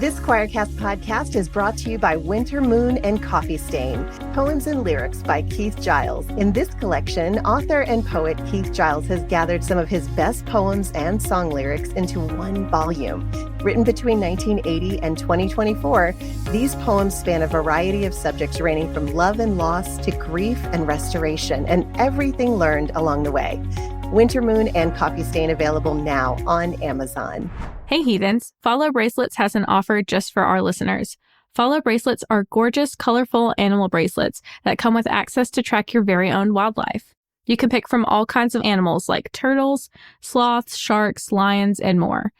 This Choircast podcast is brought to you by Winter Moon and Coffee Stain, poems and lyrics by Keith Giles. In this collection, author and poet Keith Giles has gathered some of his best poems and song lyrics into one volume. Written between 1980 and 2024, these poems span a variety of subjects ranging from love and loss to grief and restoration, and everything learned along the way. Winter Moon and Coffee Stain available now on Amazon. Hey heathens, Fahlo Bracelets has an offer just for our listeners. Fahlo Bracelets are gorgeous, colorful animal bracelets that come with access to track your very own wildlife. You can pick from all kinds of animals like turtles, sloths, sharks, lions, and more.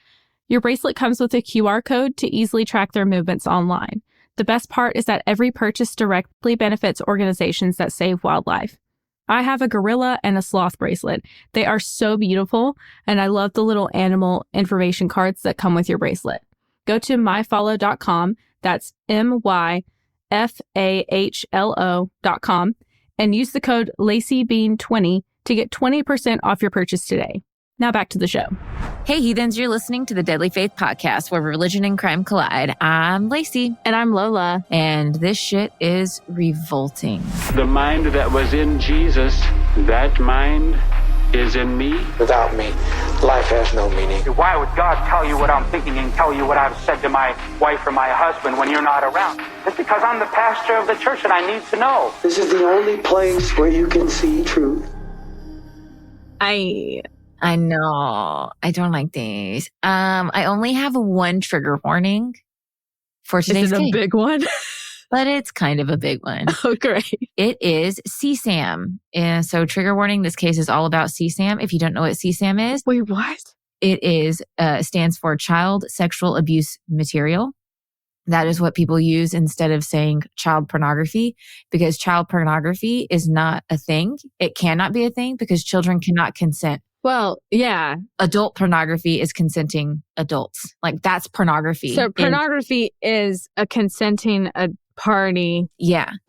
Your bracelet comes with a QR code to easily track their movements online. The best part is that every purchase directly benefits organizations that save wildlife. I have a gorilla and a sloth bracelet. They are so beautiful, and I love the little animal information cards that come with your bracelet. Go to myfahlo.com, that's myfahlo.com, and use the code LaceyBean20 to get 20% off your purchase today. Now back to the show. Hey heathens, you're listening to the Deadly Faith Podcast, where religion and crime collide. I'm Lacey. And I'm Lola. And this shit is revolting. The mind that was in Jesus, that mind is in me. Without me, life has no meaning. Why would God tell you what I'm thinking and tell you what I've said to my wife or my husband when you're not around? It's because I'm the pastor of the church and I need to know. This is the only place where you can see truth. I know. I don't like these. I only have one trigger warning for today's Is it a case, big one? but it's kind of a big one. Oh, great. It is CSAM. And so trigger warning, this case is all about CSAM. If you don't know what CSAM is. Wait, what? It stands for Child Sexual Abuse Material. That is what people use instead of saying child pornography, because child pornography is not a thing. It cannot be a thing because children cannot consent. Well, yeah. Adult pornography is consenting adults. Like, that's pornography. So pornography is a consenting party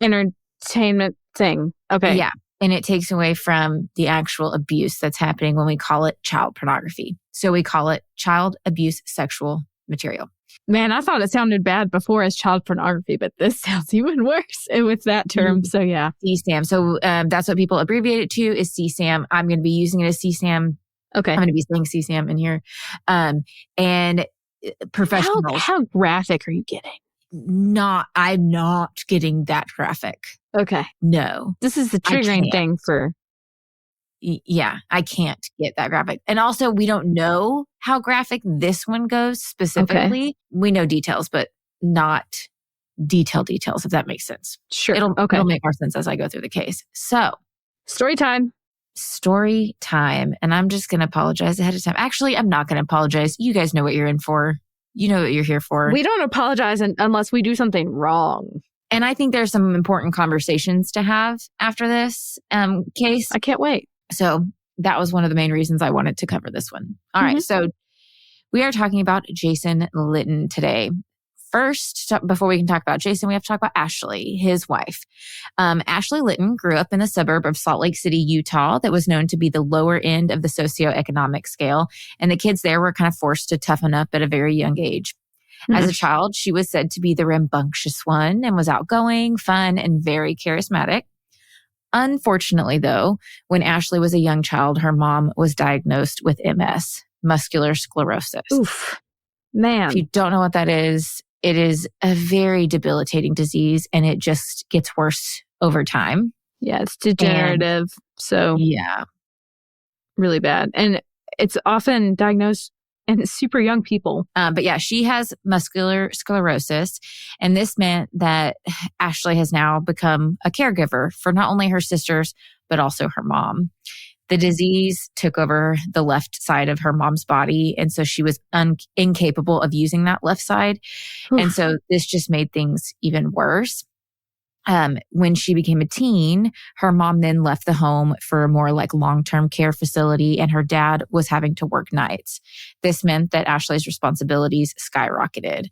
entertainment thing. Okay. Yeah. And it takes away from the actual abuse that's happening when we call it child pornography. So we call it child abuse sexual material. Man, I thought it sounded bad before as child pornography, but this sounds even worse with that term. So yeah. CSAM. So that's what people abbreviate it to is CSAM. I'm going to be using it as CSAM. Okay. I'm going to be saying CSAM in here. And professionals. How graphic are you getting? I'm not getting that graphic. Okay. No. This is the triggering thing for... Yeah, I can't get that graphic. And also, we don't know how graphic this one goes specifically. Okay. We know details, but not details, if that makes sense. Sure. It'll make more sense as I go through the case. So, story time. And I'm just going to apologize ahead of time. Actually, I'm not going to apologize. You guys know what you're in for. You know what you're here for. We don't apologize unless we do something wrong. And I think there's some important conversations to have after this case. I can't wait. So that was one of the main reasons I wanted to cover this one. All right. So we are talking about Jason Lytton today. First, before we can talk about Jason, we have to talk about Ashley, his wife. Ashley Lytton grew up in the suburb of Salt Lake City, Utah, that was known to be the lower end of the socioeconomic scale. And the kids there were kind of forced to toughen up at a very young age. As a child, she was said to be the rambunctious one and was outgoing, fun, and very charismatic. Unfortunately, though, when Ashley was a young child, her mom was diagnosed with MS, muscular sclerosis. Oof, man. If you don't know what that is, it is a very debilitating disease, and it just gets worse over time. Yeah, it's degenerative. So yeah, really bad. And it's often diagnosed in super young people. But yeah, she has muscular sclerosis. And this meant that Ashley has now become a caregiver for not only her sisters, but also her mom. The disease took over the left side of her mom's body. And so she was incapable of using that left side. Oof. And so this just made things even worse. When she became a teen, her mom then left the home for a more like long-term care facility, and her dad was having to work nights. This meant that Ashley's responsibilities skyrocketed.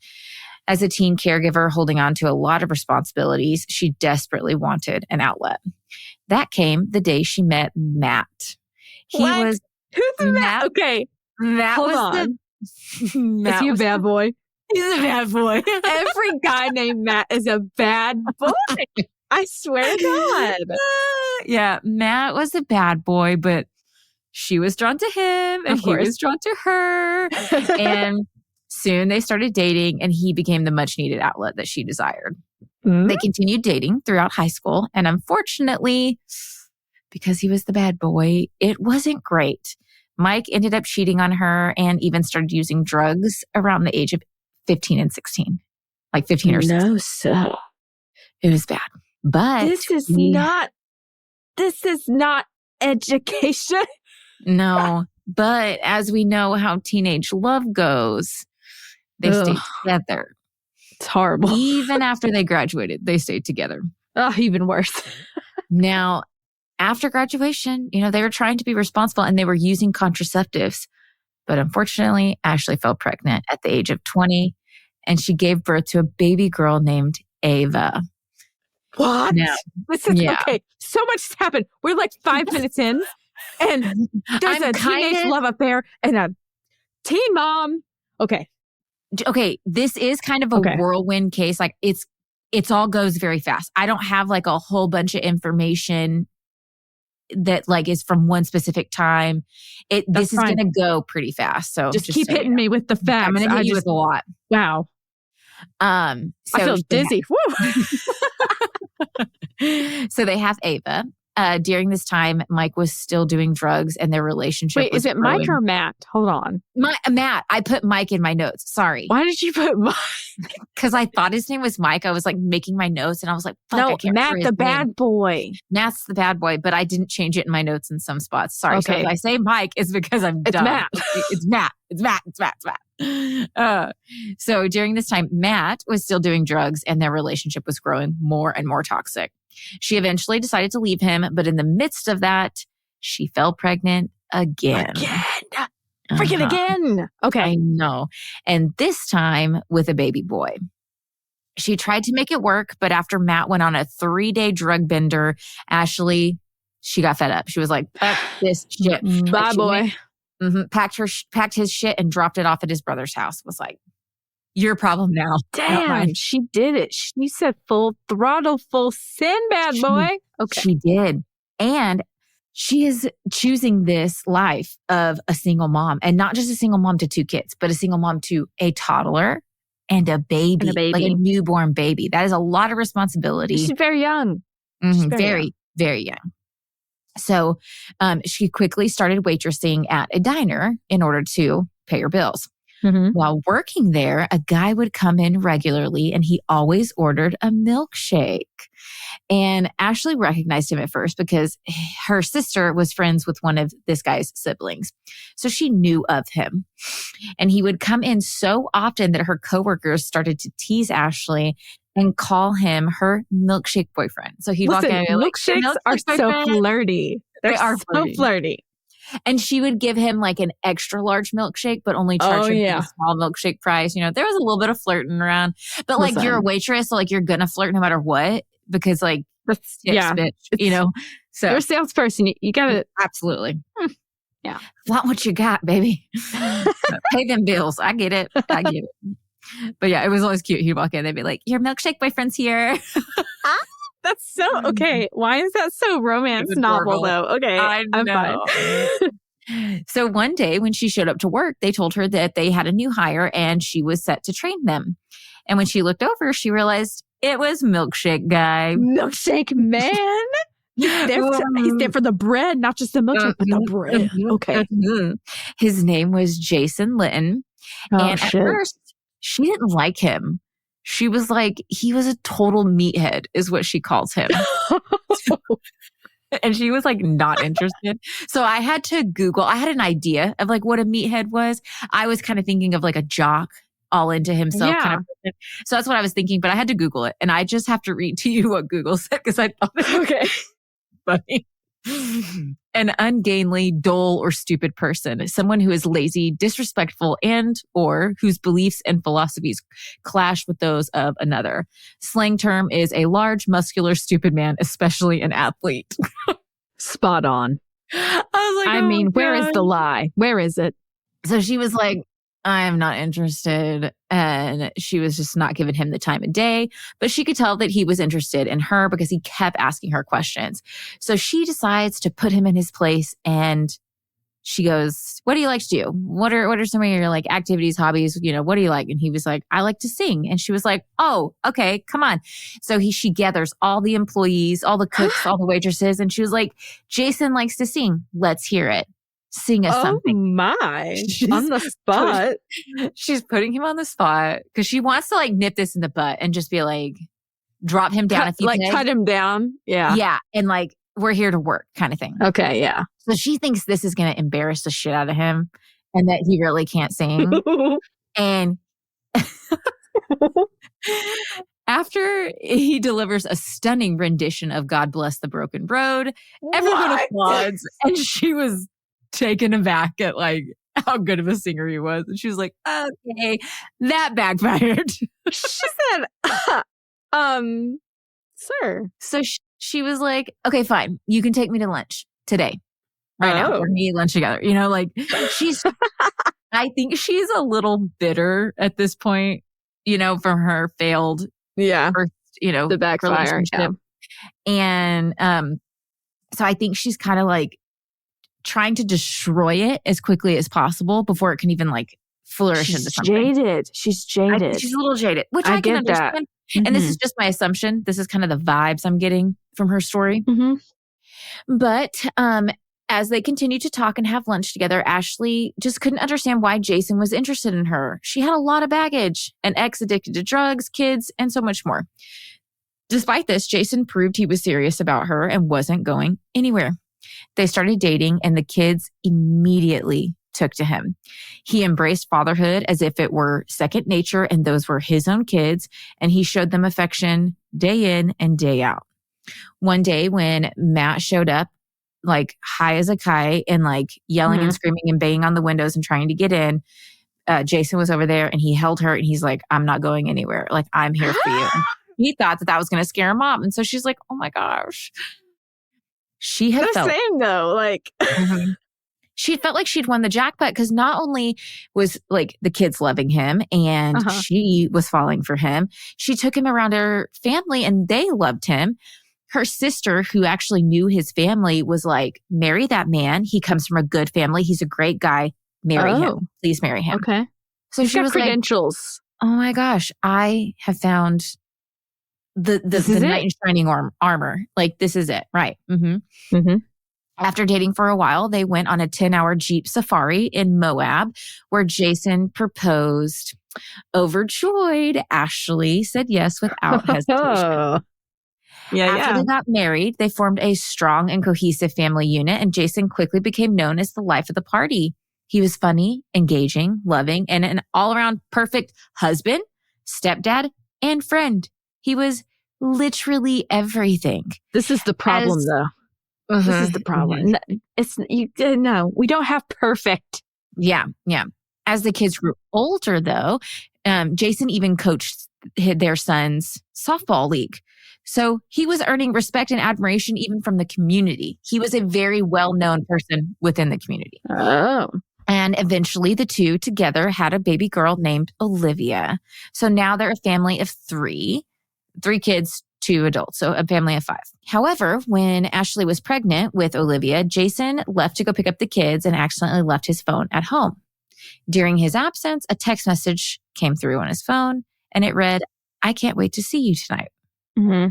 As a teen caregiver holding on to a lot of responsibilities, she desperately wanted an outlet. That came the day she met Matt. Who's Matt? Okay. Matt Hold was on. Matt Is he a bad boy? He's a bad boy. Every guy named Matt is a bad boy. I swear to God. Yeah, Matt was a bad boy, but she was drawn to him and he was drawn to her. And soon they started dating and he became the much needed outlet that she desired. Mm-hmm. They continued dating throughout high school. And unfortunately, because he was the bad boy, it wasn't great. Mike ended up cheating on her and even started using drugs around the age of 15 and 16. Like 15 or 16. No, sir. It was bad. But This is not education. No, but as we know how teenage love goes, they stayed together. It's horrible. Even after they graduated, they stayed together. Oh, even worse. Now, after graduation, they were trying to be responsible and they were using contraceptives. But unfortunately, Ashley fell pregnant at the age of 20 and she gave birth to a baby girl named Ava. What? Now, This is okay. So much has happened. We're like 5 minutes in and there's a teenage love affair and a teen mom. Okay. This is kind of a whirlwind case. Like it's all goes very fast. I don't have like a whole bunch of information that like is from one specific time. This is going to go pretty fast. So just keep hitting me with the facts. I'm going to hit you with a lot. Wow. So I feel dizzy. Woo. So they have Ava. During this time, Mike was still doing drugs and their relationship Wait, was is it growing. Mike or Matt? Hold on. Matt. I put Mike in my notes. Sorry. Why did you put Mike? Because I thought his name was Mike. I was like making my notes and I was like, fuck, I can't Matt remember the his bad name. boy. Matt's the bad boy, but I didn't change it in my notes in some spots. Sorry. Okay. So if I say Mike, it's because I'm It's dumb. Matt. It's Matt. It's Matt. It's Matt. It's Matt. So during this time, Matt was still doing drugs and their relationship was growing more and more toxic. She eventually decided to leave him, but in the midst of that, she fell pregnant again. Freaking again. Okay. I know. And this time with a baby boy. She tried to make it work, but after Matt went on a 3-day drug bender, Ashley, she got fed up. She was like, fuck this shit. Bye, boy. Packed his shit and dropped it off at his brother's house. Was like, your problem now. Damn, she did it. She said full throttle, full sin, bad boy. Okay. She did. And she is choosing this life of a single mom, and not just a single mom to 2 kids, but a single mom to a toddler and a baby, like a newborn baby. That is a lot of responsibility. She's very young. Very, very young. So she quickly started waitressing at a diner in order to pay her bills. While working there, a guy would come in regularly and he always ordered a milkshake. And Ashley recognized him at first because her sister was friends with one of this guy's siblings. So she knew of him. And he would come in so often that her coworkers started to tease Ashley and call him her milkshake boyfriend. So he'd walk in and be like, milkshakes are so flirty. They are so flirty. And she would give him like an extra large milkshake, but only charge him for the small milkshake price. There was a little bit of flirting around. But like you're a waitress, so like you're gonna flirt no matter what. Because like bitch, So you're a salesperson. You gotta absolutely. Flaunt what you got, baby. Pay them bills. I get it. But yeah, it was always cute. He'd walk in, they'd be like, your milkshake boyfriend's here. That's so okay. Why is that so romance novel though? Okay, I'm fine. So one day when she showed up to work, they told her that they had a new hire and she was set to train them. And when she looked over, she realized it was Milkshake Guy. Milkshake Man? He's there for the bread, not just the milkshake, but the bread. Okay. His name was Jason Lytton. And at first, she didn't like him. She was like, he was a total meathead, is what she calls him. And she was like not interested. So I had to Google. I had an idea of like what a meathead was. I was kind of thinking of like a jock, all into himself kind of person. So that's what I was thinking, but I had to Google it. And I just have to read to you what Google said because I thought it was funny. An ungainly, dull, or stupid person, someone who is lazy, disrespectful, and or whose beliefs and philosophies clash with those of another. Slang term is a large, muscular, stupid man, especially an athlete. Spot on. I was like, where is the lie? Where is it? So she was like, I am not interested. And she was just not giving him the time of day. But she could tell that he was interested in her because he kept asking her questions. So she decides to put him in his place, and she goes, what do you like to do? What are some of your like activities, hobbies? You know, what do you like? And he was like, I like to sing. And she was like, oh, okay, come on. So she gathers all the employees, all the cooks, all the waitresses. And she was like, Jason likes to sing. Let's hear it. Sing us something. Oh my, on the spot. She's putting him on the spot because she wants to like nip this in the butt and just be like, drop him down a few pegs. Cut him down. Yeah. Yeah. And like, we're here to work kind of thing. Okay. Yeah. So she thinks this is going to embarrass the shit out of him and that he really can't sing. And after he delivers a stunning rendition of God Bless the Broken Road, everyone applauds. And she was taken aback at like how good of a singer he was. And she was like, okay, that backfired. She said, sir. So she was like, okay, fine. You can take me to lunch today. Right now. We're going to eat lunch together. You know, like I think she's a little bitter at this point, you know, from her failed first, you know, the backfire. Yeah. And so I think she's kind of like trying to destroy it as quickly as possible before it can even like flourish into something. She's jaded. She's a little jaded, which I can understand. That. Mm-hmm. And this is just my assumption. This is kind of the vibes I'm getting from her story. Mm-hmm. But as they continue to talk and have lunch together, Ashley just couldn't understand why Jason was interested in her. She had a lot of baggage, an ex addicted to drugs, kids, and so much more. Despite this, Jason proved he was serious about her and wasn't going anywhere. They started dating, and the kids immediately took to him. He embraced fatherhood as if it were second nature, and those were his own kids, and he showed them affection day in and day out. One day when Matt showed up, like high as a kite and like yelling and screaming and banging on the windows and trying to get in, Jason was over there and he held her and he's like, I'm not going anywhere. Like, I'm here for you. He thought that was going to scare him off. And so she's like, oh my gosh. She had felt the same though. Like, she felt like she'd won the jackpot because not only was like the kids loving him and she was falling for him, she took him around her family and they loved him. Her sister, who actually knew his family, was like, marry that man. He comes from a good family. He's a great guy. Marry him. Please marry him. Okay. So she was credentials. Like, oh my gosh, I have found the knight in shining armor. Like, this is it. Right. Mm-hmm. Mm-hmm. After dating for a while, they went on a 10-hour Jeep safari in Moab where Jason proposed. Overjoyed, Ashley said yes without hesitation. After they got married, they formed a strong and cohesive family unit, and Jason quickly became known as the life of the party. He was funny, engaging, loving, and an all-around perfect husband, stepdad, and friend. He was literally everything. This is the problem, though. This is the problem. No, we don't have perfect. Yeah. As the kids grew older, though, Jason even coached their son's softball league. So he was earning respect and admiration even from the community. He was a very well-known person within the community. Oh. And eventually the two together had a baby girl named Olivia. So now they're a family of three kids, 2 adults. So a family of 5. However, when Ashley was pregnant with Olivia, Jason left to go pick up the kids and accidentally left his phone at home. During his absence, a text message came through on his phone and it read, I can't wait to see you tonight. Mm-hmm.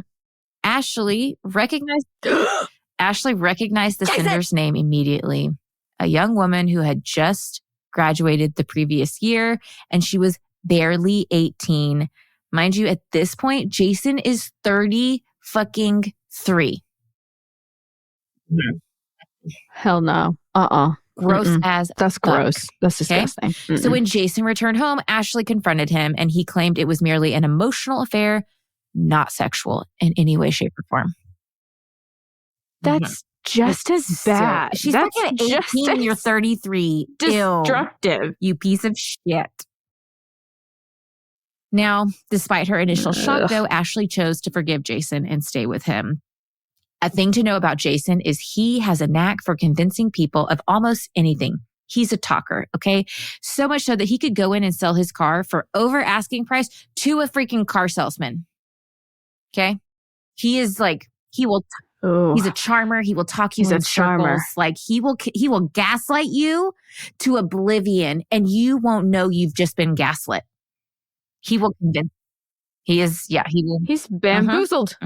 Ashley recognized the sender's name immediately. A young woman who had just graduated the previous year, and she was barely 18. Mind you, at this point, Jason is 30 fucking 3. Hell no. Gross as That's fuck. gross. That's disgusting. Okay? So when Jason returned home, Ashley confronted him, and he claimed it was merely an emotional affair, not sexual in any way, shape, or form. That's just as bad. She's That's like at 18, you're 33. Destructive. Ew, you piece of shit. Now, despite her initial shock, though, Ashley chose to forgive Jason and stay with him. A thing to know about Jason is he has a knack for convincing people of almost anything. He's a talker, okay? So much so that he could go in and sell his car for over asking price to a freaking car salesman. Okay? He is like, he's a charmer. He will talk you in circles. Like he will gaslight you to oblivion and you won't know you've just been gaslit. He will convince. He will. He's bamboozled.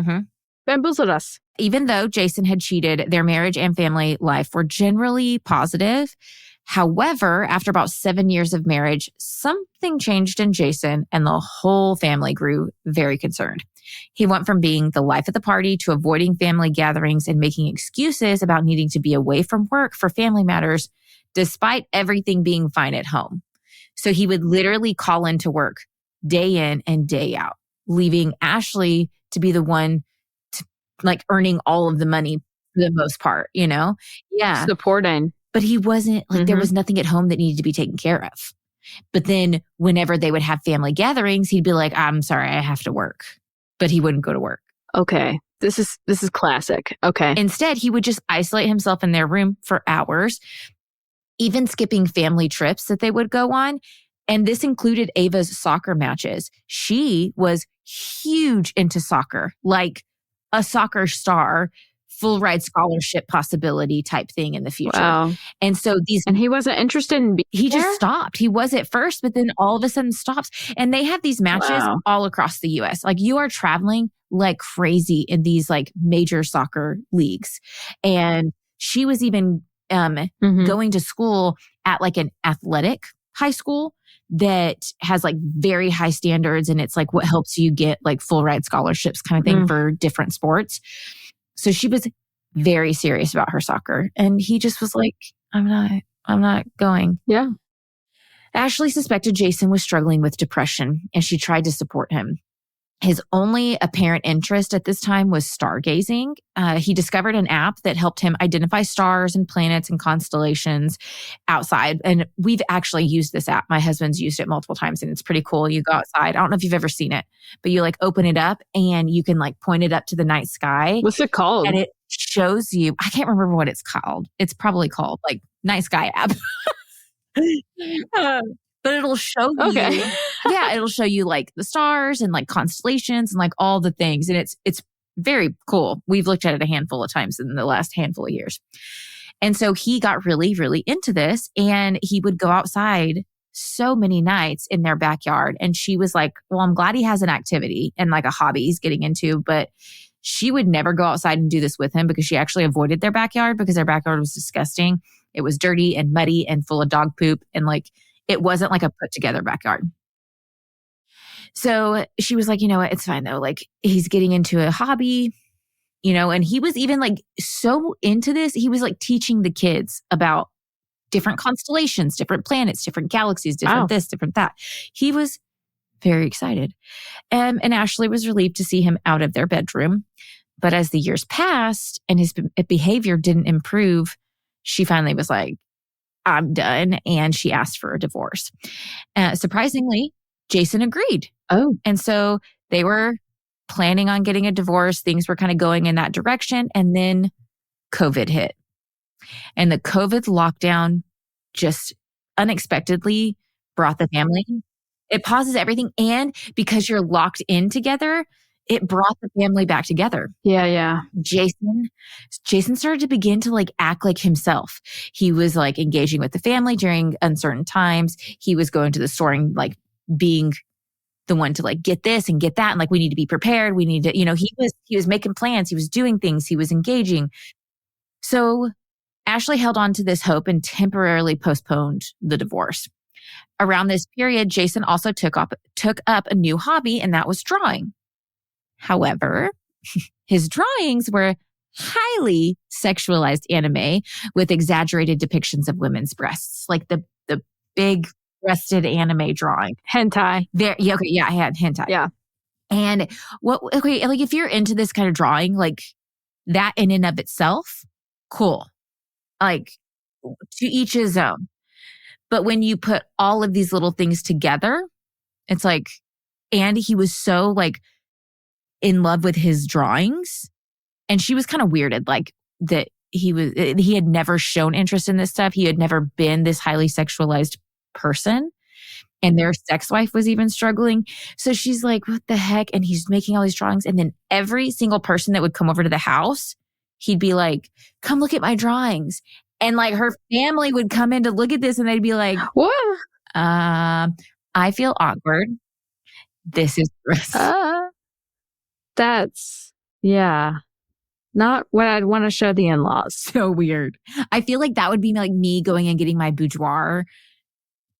Bamboozled us. Even though Jason had cheated, their marriage and family life were generally positive. However, after about 7 years of marriage, something changed in Jason and the whole family grew very concerned. He went from being the life of the party to avoiding family gatherings and making excuses about needing to be away from work for family matters, despite everything being fine at home. So he would literally call into work day in and day out, leaving Ashley to be the one to, like, earning all of the money for the most part, you know? Yeah. Supporting. But he wasn't, like, there was nothing at home that needed to be taken care of. But then whenever they would have family gatherings, he'd be like, I'm sorry, I have to work. But he wouldn't go to work. Okay. This is classic. Okay. Instead, he would just isolate himself in their room for hours, even skipping family trips that they would go on. And this included Ava's soccer matches. She was huge into soccer, like a soccer star, full ride scholarship possibility type thing in the future. Wow. And so and he wasn't interested in being he there? just stopped. He was at first, but then all of a sudden stops. And they have these matches all across the US. Like you are traveling like crazy in these like major soccer leagues. And she was even going to school at like an athletic high school that has like very high standards. And it's like what helps you get like full ride scholarships kind of thing for different sports. So she was very serious about her soccer. And he just was like, I'm not going. Yeah. Ashley suspected Jason was struggling with depression and she tried to support him. His only apparent interest at this time was stargazing. He discovered an app that helped him identify stars and planets and constellations outside. And we've actually used this app. My husband's used it multiple times and it's pretty cool. You go outside. I don't know if you've ever seen it, but you like open it up and you can like point it up to the night sky. What's it called? And it shows you, I can't remember what it's called. It's probably called like Night Sky app. But it'll show you, it'll show you like the stars and like constellations and like all the things. And it's very cool. We've looked at it a handful of times in the last handful of years. And so he got really, really into this and he would go outside so many nights in their backyard. And she was like, well, I'm glad he has an activity and like a hobby he's getting into, but she would never go outside and do this with him because she actually avoided their backyard because their backyard was disgusting. It was dirty and muddy and full of dog poop and like, it wasn't like a put together backyard. So she was like, you know what? It's fine though. Like he's getting into a hobby, you know, and he was even like so into this. He was like teaching the kids about different constellations, different planets, different galaxies, different this, different that. He was very excited. And Ashley was relieved to see him out of their bedroom. But as the years passed and his behavior didn't improve, she finally was like, I'm done. And she asked for a divorce. Surprisingly, Jason agreed. Oh. And so they were planning on getting a divorce. Things were kind of going in that direction. And then COVID hit. And the COVID lockdown just unexpectedly brought the family. It pauses everything. And because you're locked in together, it brought the family back together. Yeah. Jason started to begin to like act like himself. He was like engaging with the family during uncertain times. He was going to the store and like being the one to like get this and get that. And like, we need to be prepared. We need to, you know, he was making plans. He was doing things. He was engaging. So Ashley held on to this hope and temporarily postponed the divorce. Around this period, Jason also took up a new hobby, and that was drawing. However, his drawings were highly sexualized anime with exaggerated depictions of women's breasts, like the big breasted anime drawing. Hentai. I had hentai. Yeah. And like if you're into this kind of drawing, like that in and of itself, cool. Like to each his own. But when you put all of these little things together, it's like, and he was so like in love with his drawings. And she was kind of weirded, like that he had never shown interest in this stuff. He had never been this highly sexualized person. And their sex wife was even struggling. So she's like, what the heck? And he's making all these drawings. And then every single person that would come over to the house, he'd be like, come look at my drawings. And like her family would come in to look at this and they'd be like, what? I feel awkward. This is gross. That's, yeah, not what I'd want to show the in-laws. So weird. I feel like that would be like me going and getting my boudoir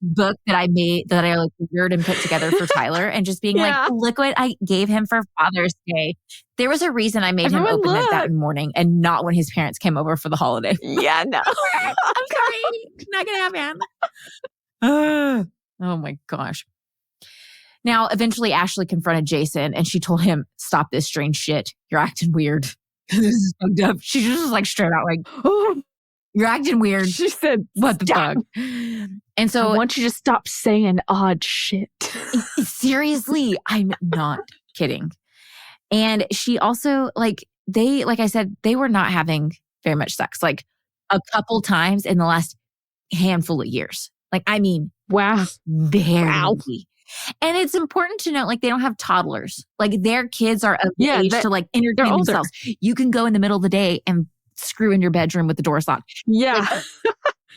book that I made, that I like figured and put together for Tyler, and just being like, look what I gave him for Father's Day. There was a reason I made him open it that morning and not when his parents came over for the holiday. Yeah, no. I'm sorry. Not gonna happen. Oh my gosh. Now, eventually Ashley confronted Jason and she told him, stop this strange shit. You're acting weird. This is fucked up. She just was like straight out like, oh, you're acting weird. She said, what the fuck? And so I want you to stop saying odd shit. Seriously, I'm not kidding. And she also, like I said, they were not having very much sex, like a couple times in the last handful of years. Like, I mean, wow. Barely. Wow. And it's important to note, like, they don't have toddlers. Like, their kids are of age to like entertain themselves. You can go in the middle of the day and screw in your bedroom with the doors locked. Yeah. Like,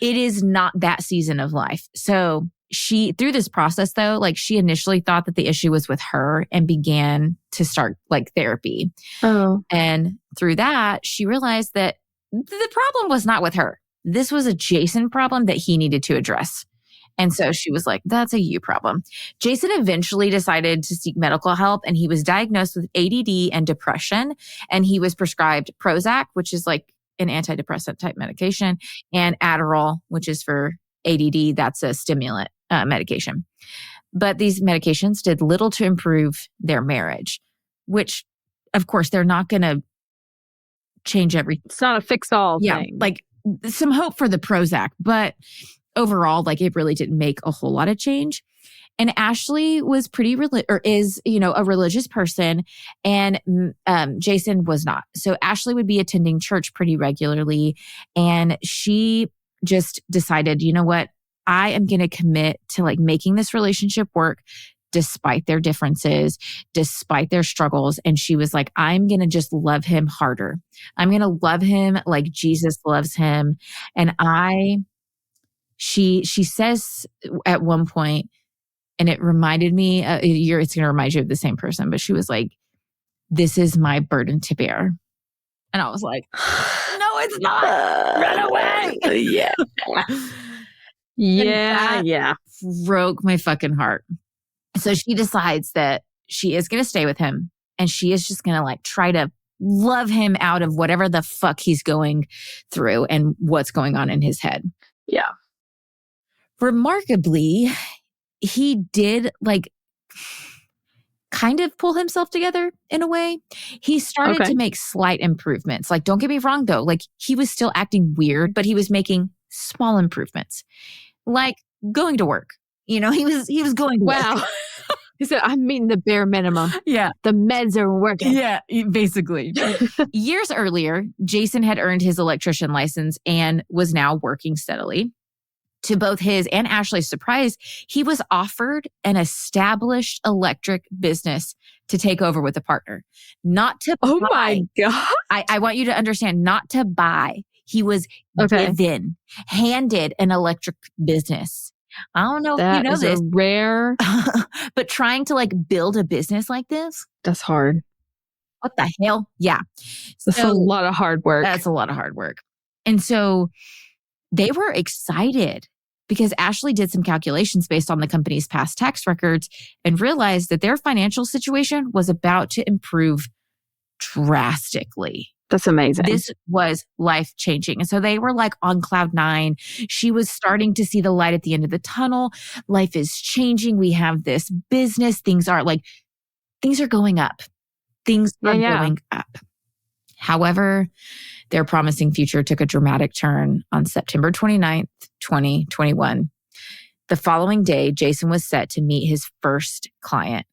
it is not that season of life. So she, through this process though, like she initially thought that the issue was with her and began to start like therapy. Oh. And through that, she realized that the problem was not with her. This was a Jason problem that he needed to address. And so she was like, that's a you problem. Jason eventually decided to seek medical help, and he was diagnosed with ADD and depression. And he was prescribed Prozac, which is like an antidepressant type medication, and Adderall, which is for ADD. That's a stimulant medication. But these medications did little to improve their marriage, which of course they're not going to change everything. It's not a fix-all thing. Like some hope for the Prozac, but overall, like it really didn't make a whole lot of change. And Ashley was is a religious person, and Jason was not. So Ashley would be attending church pretty regularly, and she just decided, you know what, I am going to commit to like making this relationship work despite their differences, despite their struggles. And she was like, I'm going to just love him harder. I'm going to love him like Jesus loves him. And she says at one point, and it reminded me, it's going to remind you of the same person, but she was like, this is my burden to bear. And I was like, no, it's not. Run away. Yeah. Yeah. Broke my fucking heart. So she decides that she is going to stay with him, and she is just going to like try to love him out of whatever the fuck he's going through and what's going on in his head. Yeah. Remarkably, he did like kind of pull himself together in a way. He started to make slight improvements. Like, don't get me wrong though. Like, he was still acting weird, but he was making small improvements. Like going to work. You know, he was going to work. He said, I'm meeting the bare minimum. Yeah. The meds are working. Yeah, basically. Years earlier, Jason had earned his electrician license and was now working steadily. To both his and Ashley's surprise, he was offered an established electric business to take over with a partner. Not to buy. Oh my God. I want you to understand, not to buy. He was handed an electric business. I don't know if you know this. Rare. But trying to like build a business like this. That's hard. What the hell? Yeah. That's a lot of hard work. That's a lot of hard work. And so they were excited because Ashley did some calculations based on the company's past tax records and realized that their financial situation was about to improve drastically. That's amazing. This was life-changing. And so they were like on cloud nine. She was starting to see the light at the end of the tunnel. Life is changing. We have this business. Things are going up. Things are going up. However, their promising future took a dramatic turn on September 29th, 2021. The following day, Jason was set to meet his first client,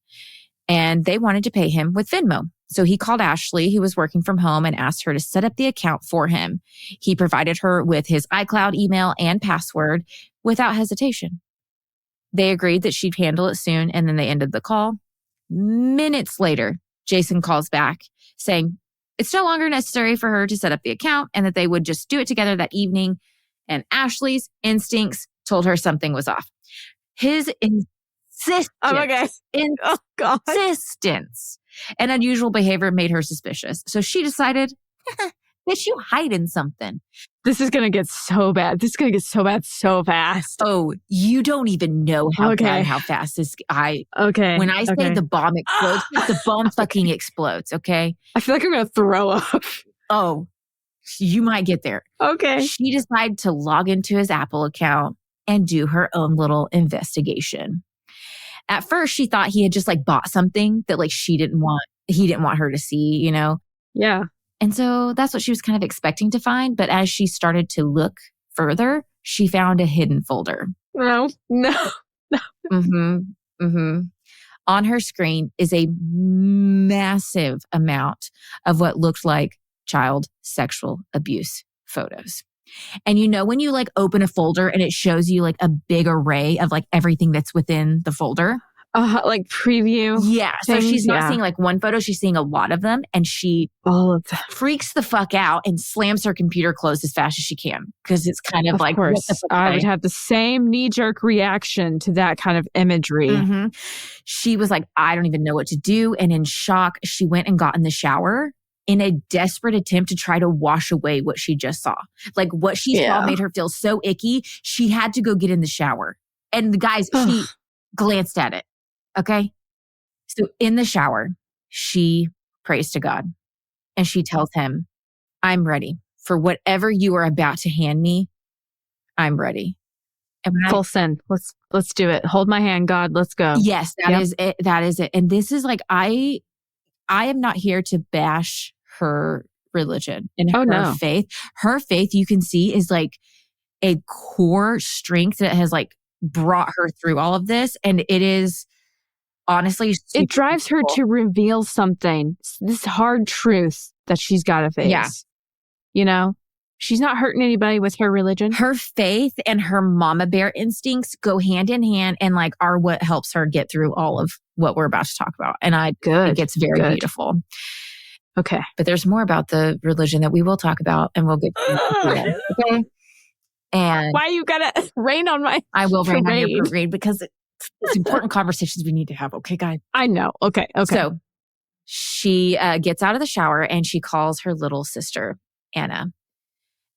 and they wanted to pay him with Venmo. So he called Ashley, who was working from home, and asked her to set up the account for him. He provided her with his iCloud email and password without hesitation. They agreed that she'd handle it soon, and then they ended the call. Minutes later, Jason calls back saying it's no longer necessary for her to set up the account and that they would just do it together that evening. And Ashley's instincts told her something was off. His insistence and unusual behavior made her suspicious. So she decided, that you hiding something. This is going to get so bad. This is going to get so bad so fast. Oh, you don't even know how bad, how fast this. When I say the bomb explodes, the bomb fucking explodes. Okay. I feel like I'm going to throw up. Oh, you might get there. Okay. She decided to log into his Apple account and do her own little investigation. At first, she thought he had just like bought something that like he didn't want her to see, you know? Yeah. And so that's what she was kind of expecting to find. But as she started to look further, she found a hidden folder. No. On her screen is a massive amount of what looked like child sexual abuse photos. And you know, when you like open a folder and it shows you like a big array of like everything that's within the folder. Like preview. Yeah. So she's not seeing like one photo, she's seeing a lot of them. And she freaks the fuck out and slams her computer closed as fast as she can. Because it's kind of like, course, I would have the same knee-jerk reaction to that kind of imagery. Mm-hmm. She was like, I don't even know what to do. And in shock, she went and got in the shower in a desperate attempt to try to wash away what she just saw. Like what she saw made her feel so icky. She had to go get in the shower. And the guys, she glanced at it. Okay. So in the shower, she prays to God and she tells him, I'm ready for whatever you are about to hand me. I'm ready. And full send. Let's do it. Hold my hand, God. Let's go. Yes, that is it. That is it. And this is like, I am not here to bash her religion and her faith. Her faith, you can see, is like a core strength that has like brought her through all of this. And it is honestly, it drives her to reveal something, this hard truth that she's got to face. Yeah. You know, she's not hurting anybody with her religion. Her faith and her mama bear instincts go hand in hand and like are what helps her get through all of what we're about to talk about. And I think it's very beautiful. Okay. But there's more about the religion that we will talk about and we'll get to that. Okay. And why you gotta rain on my I will rain on your parade because it's important conversations we need to have. Okay, guys? I know. Okay. So she gets out of the shower and she calls her little sister, Anna.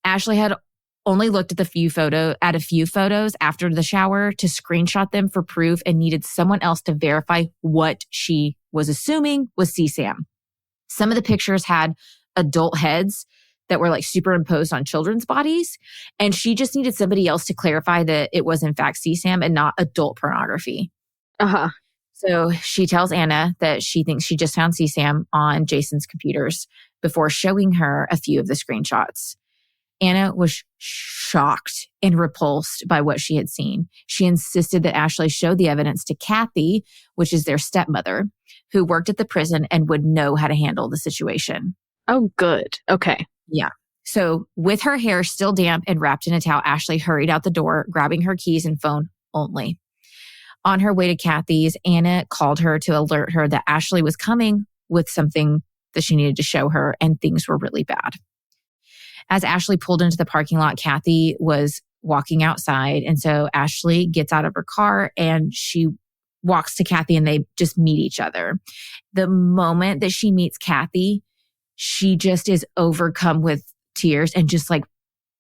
Ashley had only looked at a few photos after the shower to screenshot them for proof and needed someone else to verify what she was assuming was CSAM. Some of the pictures had adult heads that were like superimposed on children's bodies. And she just needed somebody else to clarify that it was in fact CSAM and not adult pornography. So she tells Anna that she thinks she just found CSAM on Jason's computers before showing her a few of the screenshots. Anna was shocked and repulsed by what she had seen. She insisted that Ashley show the evidence to Kathy, which is their stepmother, who worked at the prison and would know how to handle the situation. Oh, good. Okay. Yeah. So with her hair still damp and wrapped in a towel, Ashley hurried out the door, grabbing her keys and phone only. On her way to Kathy's, Anna called her to alert her that Ashley was coming with something that she needed to show her, and things were really bad. As Ashley pulled into the parking lot, Kathy was walking outside. And so Ashley gets out of her car and she walks to Kathy and they just meet each other. The moment that she meets Kathy, she just is overcome with tears and just like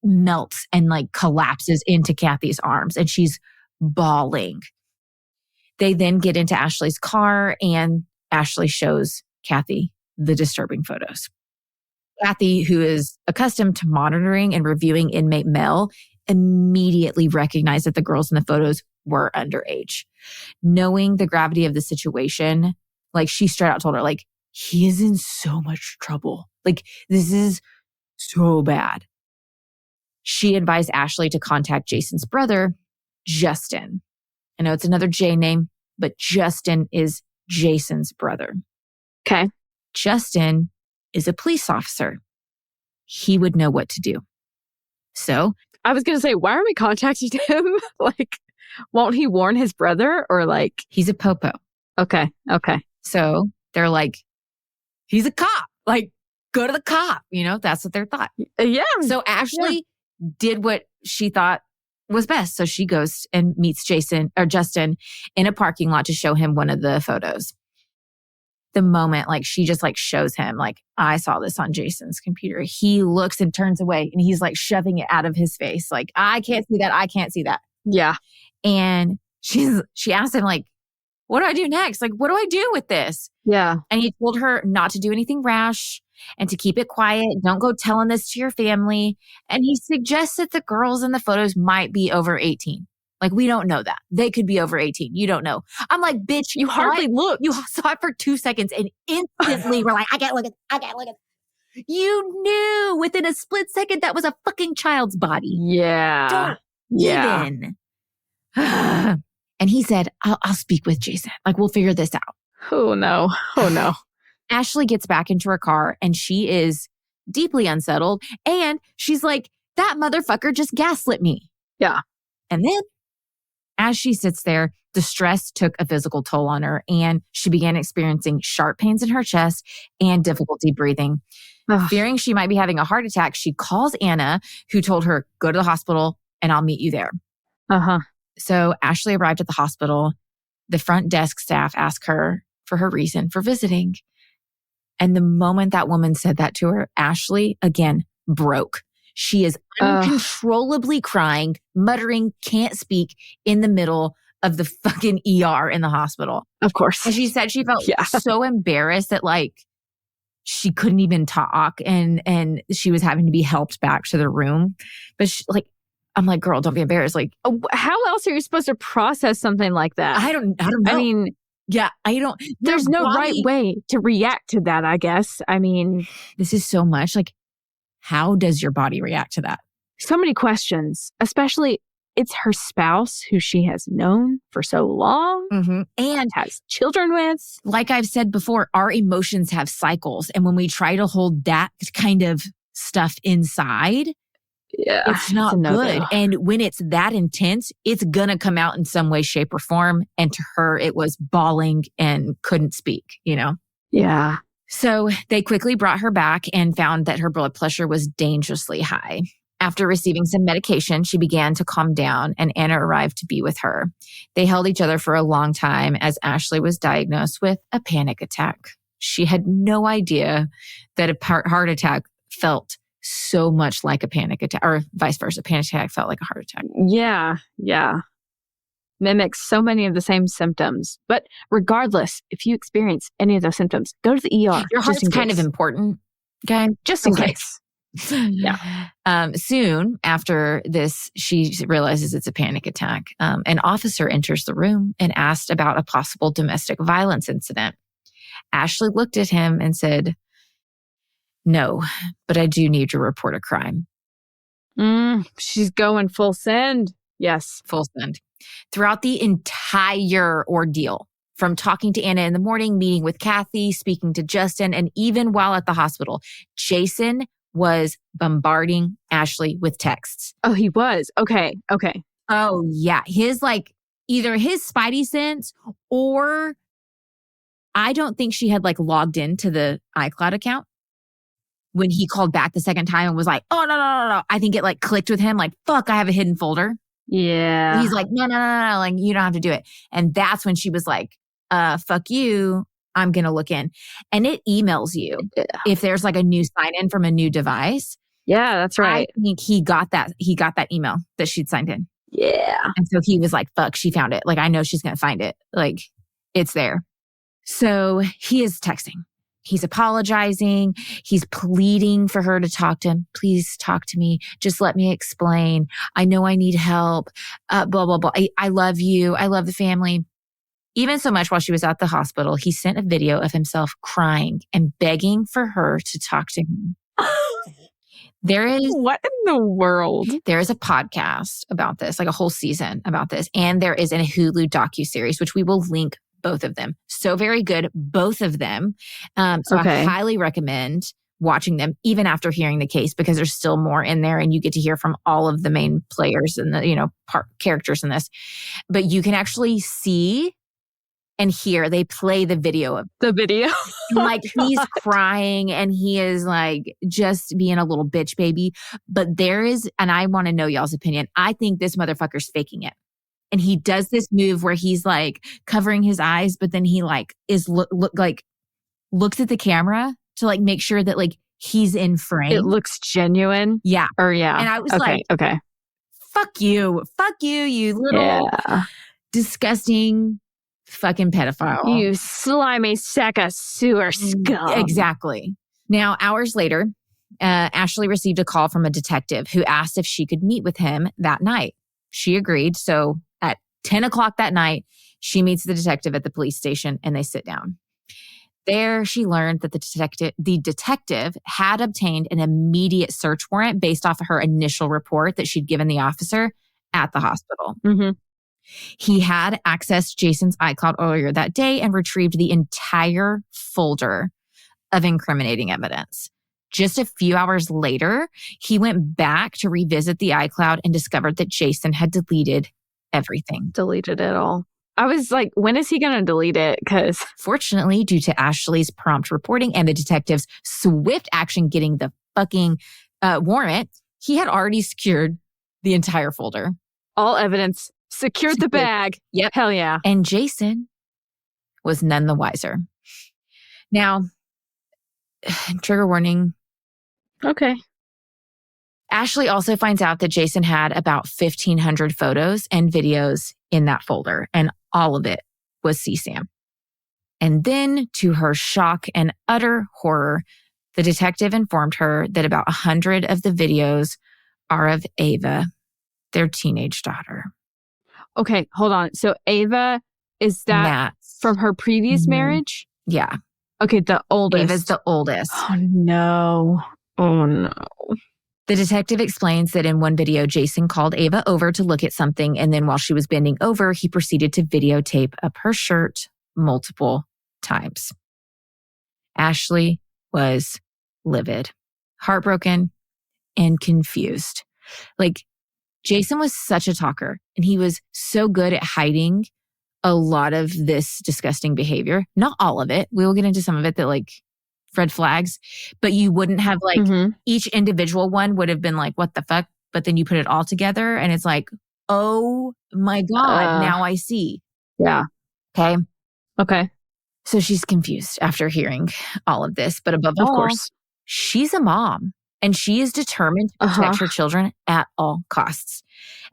melts and like collapses into Kathy's arms and she's bawling. They then get into Ashley's car and Ashley shows Kathy the disturbing photos. Kathy, who is accustomed to monitoring and reviewing inmate mail, immediately recognized that the girls in the photos were underage. Knowing the gravity of the situation, like she straight out told her, like, he is in so much trouble. Like, this is so bad. She advised Ashley to contact Jason's brother, Justin. I know it's another J name, but Justin is Jason's brother. Okay. Justin is a police officer. He would know what to do. So I was going to say, why are we contacting him? Like, won't he warn his brother or like? He's a popo. Okay. So they're like, he's a cop. Like, go to the cop. That's what their thought. Yeah. So Ashley did what she thought was best. So she goes and meets Justin in a parking lot to show him one of the photos. The moment, like, she just like shows him, like, I saw this on Jason's computer. He looks and turns away and he's like shoving it out of his face. Like, I can't see that. I can't see that. Yeah. And she asked him, like, what do I do next? Like, what do I do with this? Yeah. And he told her not to do anything rash and to keep it quiet. Don't go telling this to your family. And he suggests that the girls in the photos might be over 18. Like, we don't know that. They could be over 18. You don't know. I'm like, bitch, you hardly look. You saw it for 2 seconds and instantly we're like, I can't look at it. You knew within a split second that was a fucking child's body. Yeah. Even. And he said, I'll speak with Jason. Like, we'll figure this out. Oh, no. Ashley gets back into her car and she is deeply unsettled. And she's like, that motherfucker just gaslit me. Yeah. And then as she sits there, the stress took a physical toll on her and she began experiencing sharp pains in her chest and difficulty breathing. Ugh. Fearing she might be having a heart attack, she calls Anna, who told her, go to the hospital and I'll meet you there. Uh-huh. So Ashley arrived at the hospital. The front desk staff asked her for her reason for visiting. And the moment that woman said that to her, Ashley, again, broke. She is uncontrollably crying, muttering, can't speak in the middle of the fucking ER in the hospital. Of course. And she said she felt so embarrassed that like she couldn't even talk and she was having to be helped back to the room. But I'm like, girl, don't be embarrassed. Like, how else are you supposed to process something like that? I don't know. I mean, yeah, I don't. There's no right way to react to that, I guess. I mean, this is so much like, how does your body react to that? So many questions, especially it's her spouse who she has known for so long and has children with. Like I've said before, our emotions have cycles. And when we try to hold that kind of stuff inside, it's not good. And when it's that intense, it's going to come out in some way, shape, or form. And to her, it was bawling and couldn't speak, Yeah. So they quickly brought her back and found that her blood pressure was dangerously high. After receiving some medication, she began to calm down and Anna arrived to be with her. They held each other for a long time as Ashley was diagnosed with a panic attack. She had no idea that a heart attack felt so much like a panic attack, or vice versa. Panic attack felt like a heart attack. Yeah. Mimics so many of the same symptoms. But regardless, if you experience any of those symptoms, go to the ER. Your heart's kind of important, okay? Just in case. Yeah. Soon after this, she realizes it's a panic attack. An officer enters the room and asked about a possible domestic violence incident. Ashley looked at him and said, no, but I do need to report a crime. She's going full send. Yes. Full send. Throughout the entire ordeal, from talking to Anna in the morning, meeting with Kathy, speaking to Justin, and even while at the hospital, Jason was bombarding Ashley with texts. Oh, he was? Okay. Oh, yeah. His either his spidey sense or I don't think she had logged into the iCloud account when he called back the second time and was like, oh, no. I think it clicked with him fuck, I have a hidden folder. Yeah. And he's like, no, you don't have to do it. And that's when she was like, fuck you, I'm going to look in. And it emails you if there's a new sign in from a new device. Yeah, that's right. I think he got that email that she'd signed in. Yeah. And so he was like, fuck, she found it. I know she's going to find it. It's there. So he is texting. He's apologizing. He's pleading for her to talk to him. Please talk to me. Just let me explain. I know I need help. Blah, blah, blah. I love you. I love the family. Even so much while she was at the hospital, he sent a video of himself crying and begging for her to talk to him. What in the world? There is a podcast about this, a whole season about this. And there is a Hulu docuseries, which we will link both of them. So very good, both of them. So I highly recommend watching them even after hearing the case, because there's still more in there and you get to hear from all of the main players and the, characters in this. But you can actually see and hear, they play the video of the video. Like he's crying and he is like just being a little bitch baby. But there is, and I want to know y'all's opinion. I think this motherfucker's faking it. And he does this move where he's like covering his eyes, but then he like is looks at the camera to like make sure that like he's in frame. It looks genuine. Yeah. Or yeah. And I was fuck you, you little disgusting fucking pedophile. You slimy sack of sewer scum. Exactly. Now, hours later, Ashley received a call from a detective who asked if she could meet with him that night. She agreed. So at 10 o'clock that night, she meets the detective at the police station and they sit down. There, she learned that the detective had obtained an immediate search warrant based off of her initial report that she'd given the officer at the hospital. Mm-hmm. He had accessed Jason's iCloud earlier that day and retrieved the entire folder of incriminating evidence. Just a few hours later, he went back to revisit the iCloud and discovered that Jason had deleted everything. Deleted it all. I was like, when is he going to delete it? Because fortunately, due to Ashley's prompt reporting and the detective's swift action getting the fucking warrant, he had already secured the entire folder. All evidence. Secured the bag. Yep. Hell yeah. And Jason was none the wiser. Now, trigger warning. Okay. Ashley also finds out that Jason had about 1,500 photos and videos in that folder, and all of it was CSAM. And then, to her shock and utter horror, the detective informed her that about 100 of the videos are of Ava, their teenage daughter. Okay, hold on. So Ava, is that from her previous marriage? Yeah. Okay, the oldest. Ava's the oldest. Oh, no. Oh, no. The detective explains that in one video, Jason called Ava over to look at something, and then while she was bending over, he proceeded to videotape up her shirt multiple times. Ashley was livid, heartbroken, and confused. Like, Jason was such a talker, and he was so good at hiding a lot of this disgusting behavior. Not all of it. We will get into some of it that like red flags, but you wouldn't have like each individual one would have been like, what the fuck? But then you put it all together and it's like, oh my God, now I see. Yeah. Okay. So she's confused after hearing all of this, but above all, course, she's a mom. And she is determined to protect her children at all costs.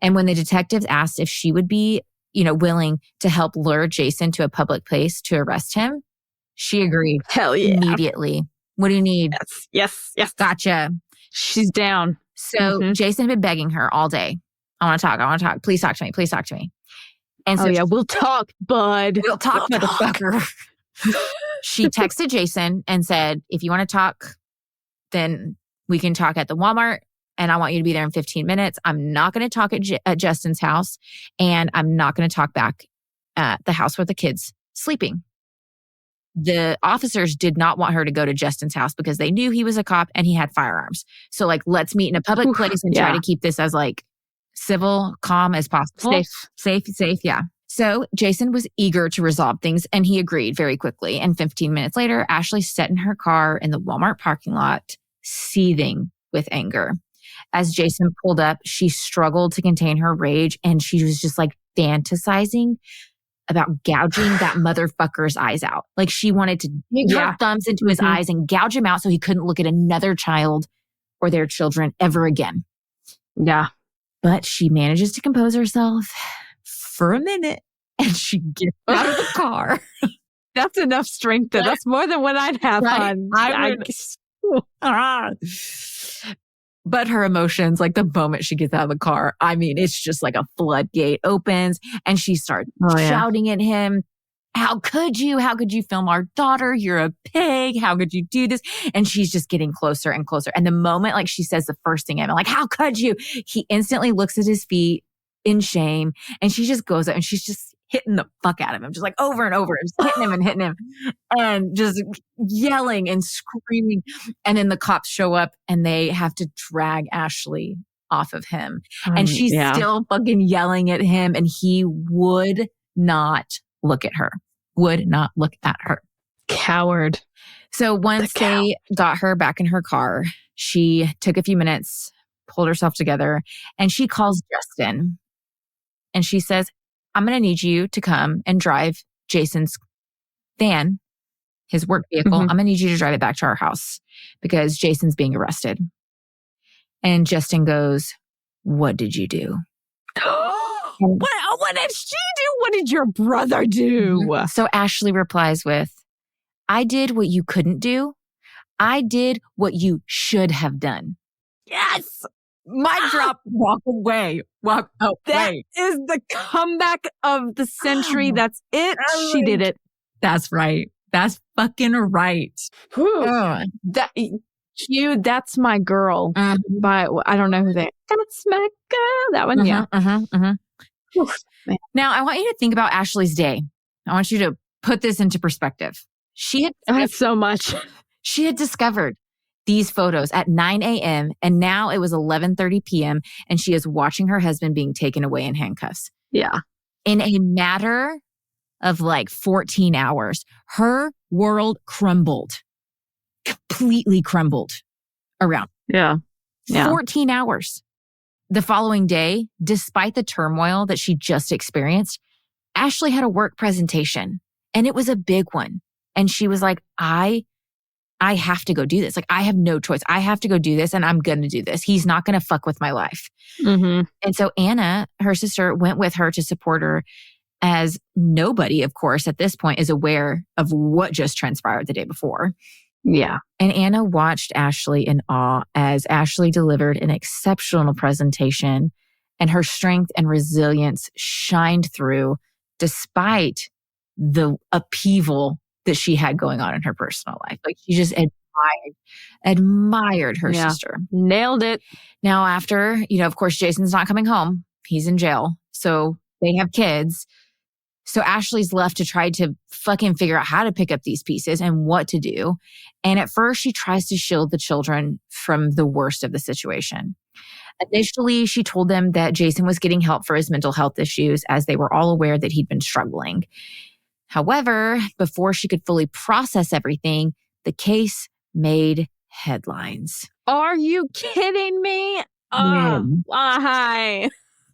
And when the detectives asked if she would be, willing to help lure Jason to a public place to arrest him, she agreed. Hell yeah. Immediately. What do you need? Yes. Gotcha. She's down. So Jason had been begging her all day. I want to talk. Please talk to me. And so we'll talk, bud. We'll talk, motherfucker. She texted Jason and said, if you want to talk, then we can talk at the Walmart, and I want you to be there in 15 minutes. I'm not going to talk at Justin's house, and I'm not going to talk back at the house with the kids sleeping. The officers did not want her to go to Justin's house because they knew he was a cop and he had firearms. So like, let's meet in a public place and try to keep this as like civil, calm as possible. Safe. Yeah. So Jason was eager to resolve things, and he agreed very quickly. And 15 minutes later, Ashley sat in her car in the Walmart parking lot, seething with anger. As Jason pulled up, she struggled to contain her rage, and she was just like fantasizing about gouging that motherfucker's eyes out. Like she wanted to dig her thumbs into his eyes and gouge him out so he couldn't look at another child or their children ever again. Yeah. But she manages to compose herself for a minute, and she gets out of the car. That's enough strength. That's more than what I'd have on. But her emotions, like the moment she gets out of the car, I mean, it's just like a floodgate opens, and she starts shouting at him. How could you? How could you film our daughter? You're a pig. How could you do this? And she's just getting closer and closer. And the moment like she says the first thing, I'm like, how could you? He instantly looks at his feet in shame, and she just goes up and she's just hitting the fuck out of him, just like over and over, just hitting him and just yelling and screaming. And then the cops show up and they have to drag Ashley off of him. And she's still fucking yelling at him, and he would not look at her. Coward. So once they got her back in her car, she took a few minutes, pulled herself together, and she calls Justin. And she says, I'm going to need you to come and drive Jason's van, his work vehicle. I'm going to need you to drive it back to our house because Jason's being arrested. And Justin goes, what did you do? What did she do? What did your brother do? So Ashley replies with, I did what you couldn't do. I did what you should have done. Yes. Mic drop, walk away. That is the comeback of the century. That's it. She did it. That's right. That's fucking right. That's my girl. By I don't know who they. That's my girl. That one. Now I want you to think about Ashley's day. I want you to put this into perspective. That's so much. She had discovered these photos at 9 a.m. and now it was 11:30 p.m. and she is watching her husband being taken away in handcuffs. Yeah. In a matter of like 14 hours, her world crumbled. Completely crumbled around. Yeah. 14 hours. The following day, despite the turmoil that she just experienced, Ashley had a work presentation and it was a big one. And she was like, I have to go do this. Like, I have no choice. I have to go do this and I'm going to do this. He's not going to fuck with my life. And so Anna, her sister, went with her to support her, as nobody, of course, at this point is aware of what just transpired the day before. Yeah. And Anna watched Ashley in awe as Ashley delivered an exceptional presentation, and her strength and resilience shined through despite the upheaval that she had going on in her personal life. Like, she just admired her sister. Nailed it. Now, after, of course, Jason's not coming home. He's in jail. So they have kids. So Ashley's left to try to fucking figure out how to pick up these pieces and what to do. And at first, she tries to shield the children from the worst of the situation. Initially, she told them that Jason was getting help for his mental health issues, as they were all aware that he'd been struggling. However, before she could fully process everything, the case made headlines. Are you kidding me? Why?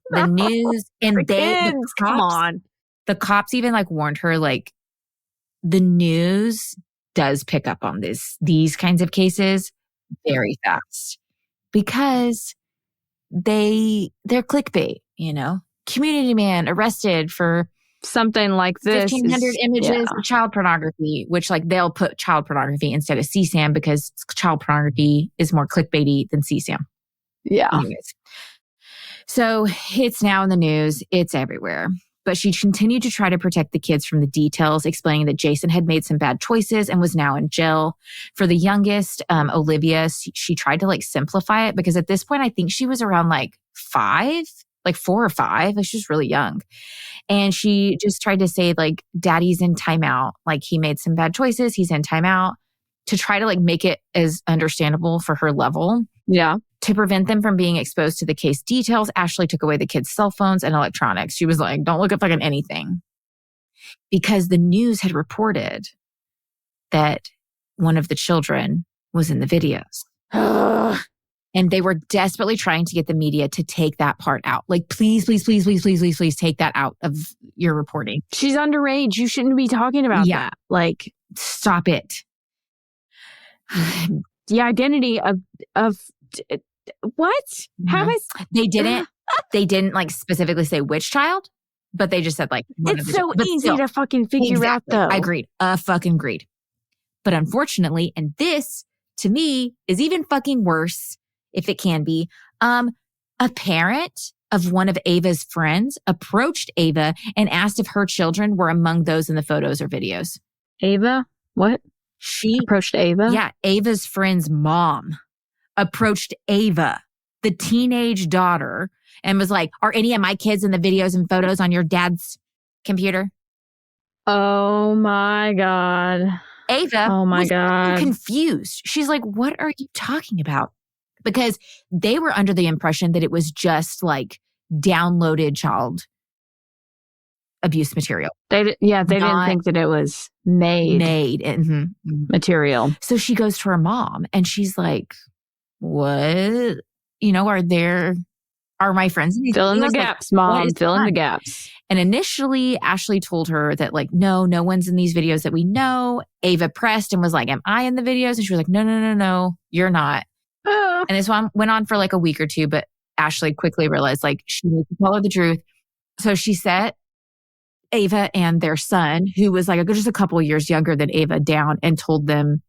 The news and the cops, come on. The cops even warned her, the news does pick up on these kinds of cases very fast because they're clickbait, Community man arrested for something like this. 1,500 images of child pornography, which they'll put child pornography instead of CSAM because child pornography is more clickbaity than CSAM. Yeah. Anyways. So it's now in the news. It's everywhere. But she continued to try to protect the kids from the details, explaining that Jason had made some bad choices and was now in jail. For the youngest, Olivia, she tried to simplify it because at this point, I think she was around 5, 4 or 5. She was really young. And she just tried to say daddy's in timeout. He made some bad choices. He's in timeout, to try to make it as understandable for her level. Yeah. To prevent them from being exposed to the case details, Ashley took away the kids' cell phones and electronics. She was like, don't look up anything. Because the news had reported that one of the children was in the videos. And they were desperately trying to get the media to take that part out. Please take that out of your reporting. She's underage. You shouldn't be talking about that. Stop it. The identity of what? How is they didn't specifically say which child, but they just said it's so easy to fucking figure out though. I agreed. Fucking agreed. But unfortunately, and this to me is even fucking worse, if it can be, a parent of one of Ava's friends approached Ava and asked if her children were among those in the photos or videos. Ava? What? She approached Ava? Yeah, Ava's friend's mom approached Ava, the teenage daughter, and was like, are any of my kids in the videos and photos on your dad's computer. Oh my God. Ava was God. Confused. She's like, what are you talking about? Because they were under the impression that it was just like downloaded child abuse material. They didn't think that it was made material. So she goes to her mom and she's like, what? Are my friends in these Fill in the videos? gaps, Mom. Fill in the gaps. And initially, Ashley told her that like, no one's in these videos that we know. Ava pressed and was like, am I in the videos? And she was like, no, you're not. And this one went on for like a week or two, but Ashley quickly realized like she needed to tell her the truth. So she sat Ava and their son, who was like just a couple of years younger than Ava, down and told them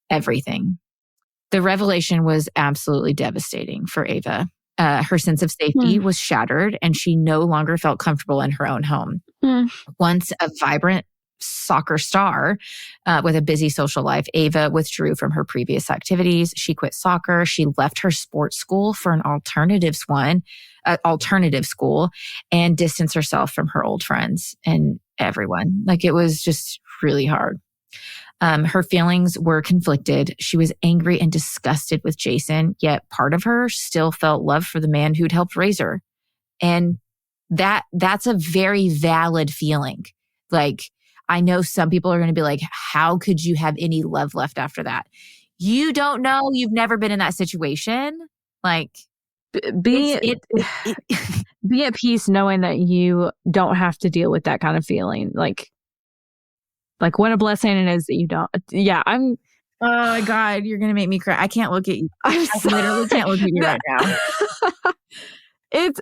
everything. The revelation was absolutely devastating for Ava. Her sense of safety was shattered and she no longer felt comfortable in her own home. Once a vibrant soccer star with a busy social life, Ava withdrew from her previous activities. She quit soccer. She left her sports school for an alternative school and distanced herself from her old friends and everyone. Like it was just really hard. Her feelings were conflicted. She was angry and disgusted with Jason, yet part of her still felt love for the man who'd helped raise her. And that's a very valid feeling. Like, I know some people are going to be like, how could you have any love left after that? You don't know. You've never been in that situation. Like, be at peace knowing that you don't have to deal with that kind of feeling. Like what a blessing it is that you don't. Yeah, oh my God, you're going to make me cry. I can't look at you. I literally can't look at you right now. It's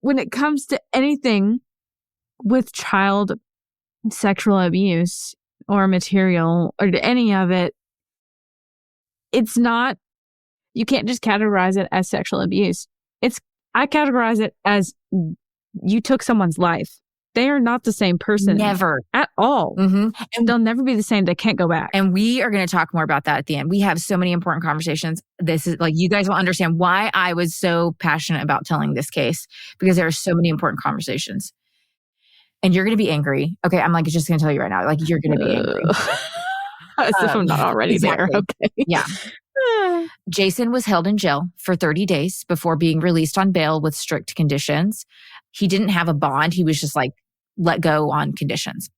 when it comes to anything with child sexual abuse or material or any of it, it's not, you can't just categorize it as sexual abuse. I categorize it as you took someone's life. They are not the same person. Never. At all. Mm-hmm. And they'll never be the same. They can't go back. And we are going to talk more about that at the end. We have so many important conversations. This is like, you guys will understand why I was so passionate about telling this case, because there are so many important conversations. And you're going to be angry. Okay, I'm like just going to tell you right now, like you're going to be angry. As if I'm not already there. Okay. Yeah. Jason was held in jail for 30 days before being released on bail with strict conditions. He didn't have a bond. He was just like let go on conditions.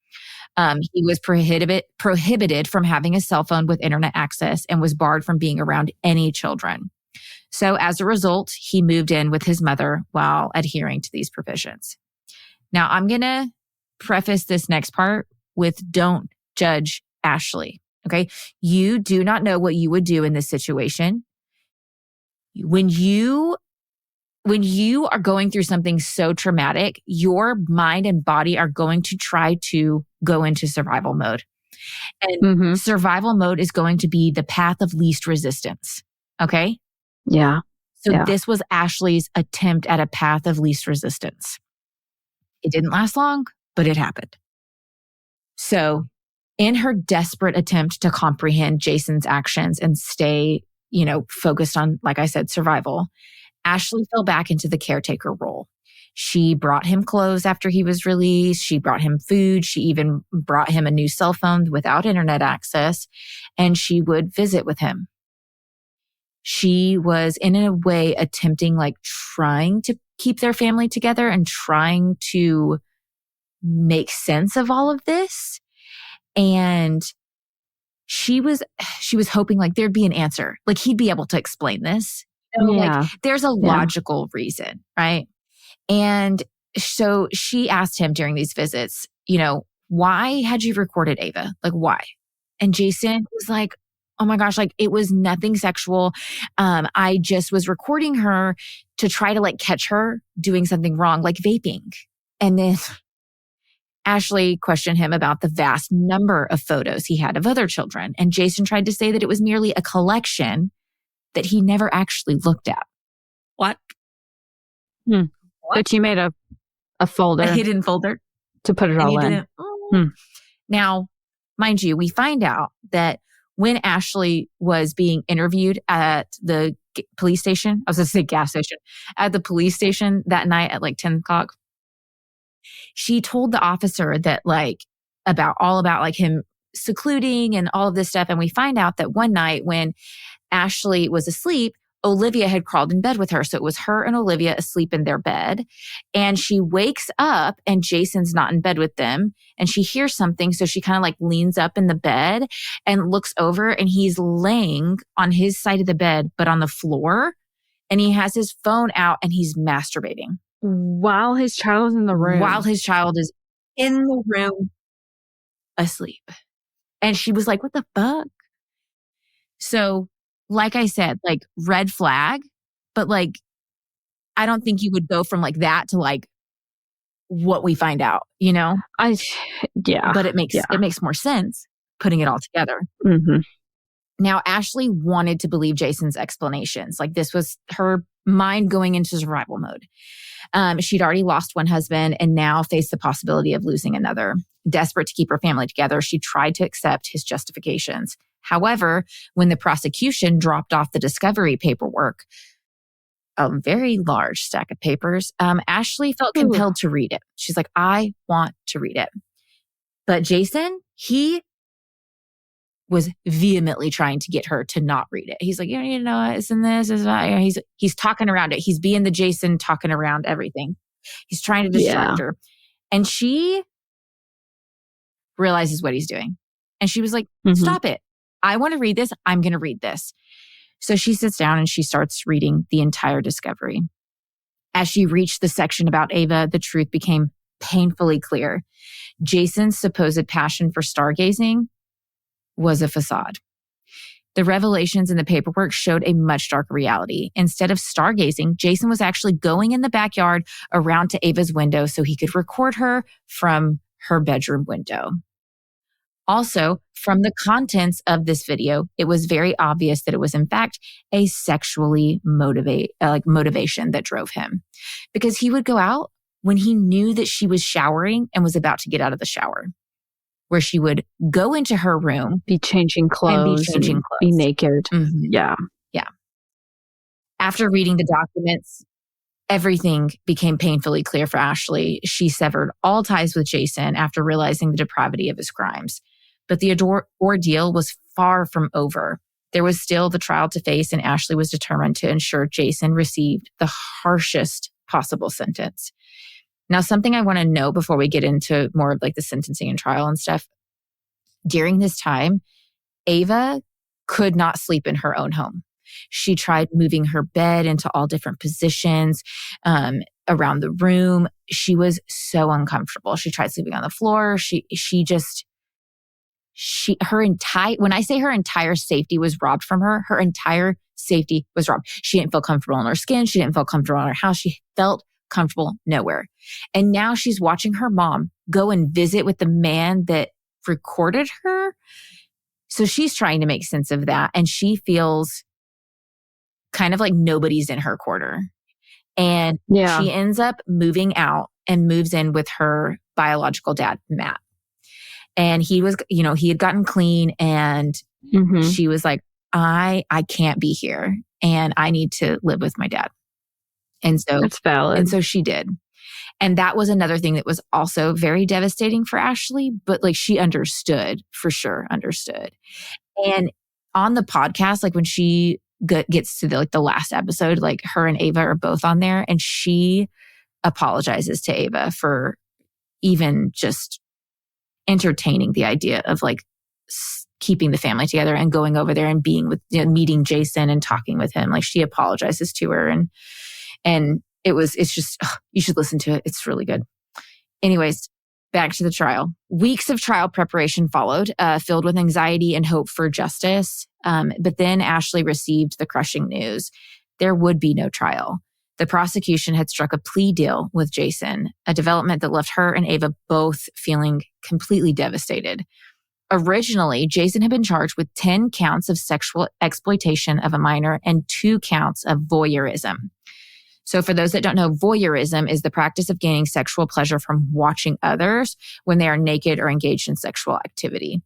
He was prohibited from having a cell phone with internet access and was barred from being around any children. So as a result, he moved in with his mother while adhering to these provisions. Now, I'm going to preface this next part with don't judge Ashley. Okay. You do not know what you would do in this situation. When you are going through something so traumatic, your mind and body are going to try to go into survival mode. And survival mode is going to be the path of least resistance. Okay? Yeah. So this was Ashley's attempt at a path of least resistance. It didn't last long, but it happened. So in her desperate attempt to comprehend Jason's actions and stay, focused on, like I said, survival, Ashley fell back into the caretaker role. She brought him clothes after he was released. She brought him food. She even brought him a new cell phone without internet access, and she would visit with him. She was in a way attempting, trying to keep their family together and trying to make sense of all of this. And she was hoping there'd be an answer. He'd be able to explain this. There's a logical reason, right? And so she asked him during these visits, why had you recorded Ava? Why? And Jason was like, oh my gosh, it was nothing sexual. I just was recording her to try to catch her doing something wrong, like vaping. And then Ashley questioned him about the vast number of photos he had of other children. And Jason tried to say that it was merely a collection that he never actually looked at. What? What? But you made a folder. A hidden folder. To put it all in. Now, mind you, we find out that when Ashley was being interviewed at the police station, I was going to say gas station, at the police station that night at 10 o'clock, She told the officer that about him secluding and all of this stuff. And we find out that one night when Ashley was asleep, Olivia had crawled in bed with her. So it was her and Olivia asleep in their bed. And she wakes up and Jason's not in bed with them. And she hears something. So she kind of like leans up in the bed and looks over, and he's laying on his side of the bed, but on the floor. And he has his phone out and he's masturbating. While his child is in the room. While his child is in the room asleep. And she was like, what the fuck? So, like I said, like red flag, but like, I don't think you would go from like that to like what we find out, you know? Yeah. But it makes more sense putting it all together. Mm-hmm. Now, Ashley wanted to believe Jason's explanations. Like this was her mind going into survival mode. She'd already lost one husband and now faced the possibility of losing another. Desperate to keep her family together, she tried to accept his justifications. However, when the prosecution dropped off the discovery paperwork, a very large stack of papers, Ashley felt compelled to read it. She's like, I want to read it. But Jason, he was vehemently trying to get her to not read it. He's like, you know, it's in this. It's not. He's talking around it. He's being the Jason, talking around everything. He's trying to distract her. And she realizes what he's doing. And she was like, stop it. I want to read this. I'm going to read this. So she sits down and she starts reading the entire discovery. As she reached the section about Ava, the truth became painfully clear. Jason's supposed passion for stargazing was a facade. The revelations in the paperwork showed a much darker reality. Instead of stargazing, Jason was actually going in the backyard around to Ava's window so he could record her from her bedroom window. Also, from the contents of this video, it was very obvious that it was in fact a sexually motivation that drove him. Because he would go out when he knew that she was showering and was about to get out of the shower, where she would go into her room, be changing clothes, be naked. Mm-hmm. Yeah. After reading the documents, everything became painfully clear for Ashley. She severed all ties with Jason after realizing the depravity of his crimes. But the ordeal was far from over. There was still the trial to face, and Ashley was determined to ensure Jason received the harshest possible sentence. Now, something I want to know before we get into more of like the sentencing and trial and stuff. During this time, Ava could not sleep in her own home. She tried moving her bed into all different positions around the room. She was so uncomfortable. She tried sleeping on the floor. When I say her entire safety was robbed from her, her entire safety was robbed. She didn't feel comfortable in her skin. She didn't feel comfortable in her house. She felt comfortable nowhere. And now she's watching her mom go and visit with the man that recorded her. So she's trying to make sense of that. And she feels kind of like nobody's in her corner. And she ends up moving out and moves in with her biological dad, Matt. And he was, he had gotten clean, and she was like, I can't be here and I need to live with my dad. And so that's valid. And so she did. And that was another thing that was also very devastating for Ashley, but like she understood, for sure understood. And on the podcast, like when she gets to the last episode, like her and Ava are both on there, and she apologizes to Ava for even just entertaining the idea of like keeping the family together and going over there and being with, meeting Jason and talking with him. Like she apologizes to her, and it's just, you should listen to it. It's really good. Anyways, back to the trial. Weeks of trial preparation followed, filled with anxiety and hope for justice. But then Ashley received the crushing news. There would be no trial. The prosecution had struck a plea deal with Jason, a development that left her and Ava both feeling completely devastated. Originally, Jason had been charged with 10 counts of sexual exploitation of a minor and 2 counts of voyeurism. So for those that don't know, voyeurism is the practice of gaining sexual pleasure from watching others when they are naked or engaged in sexual activity.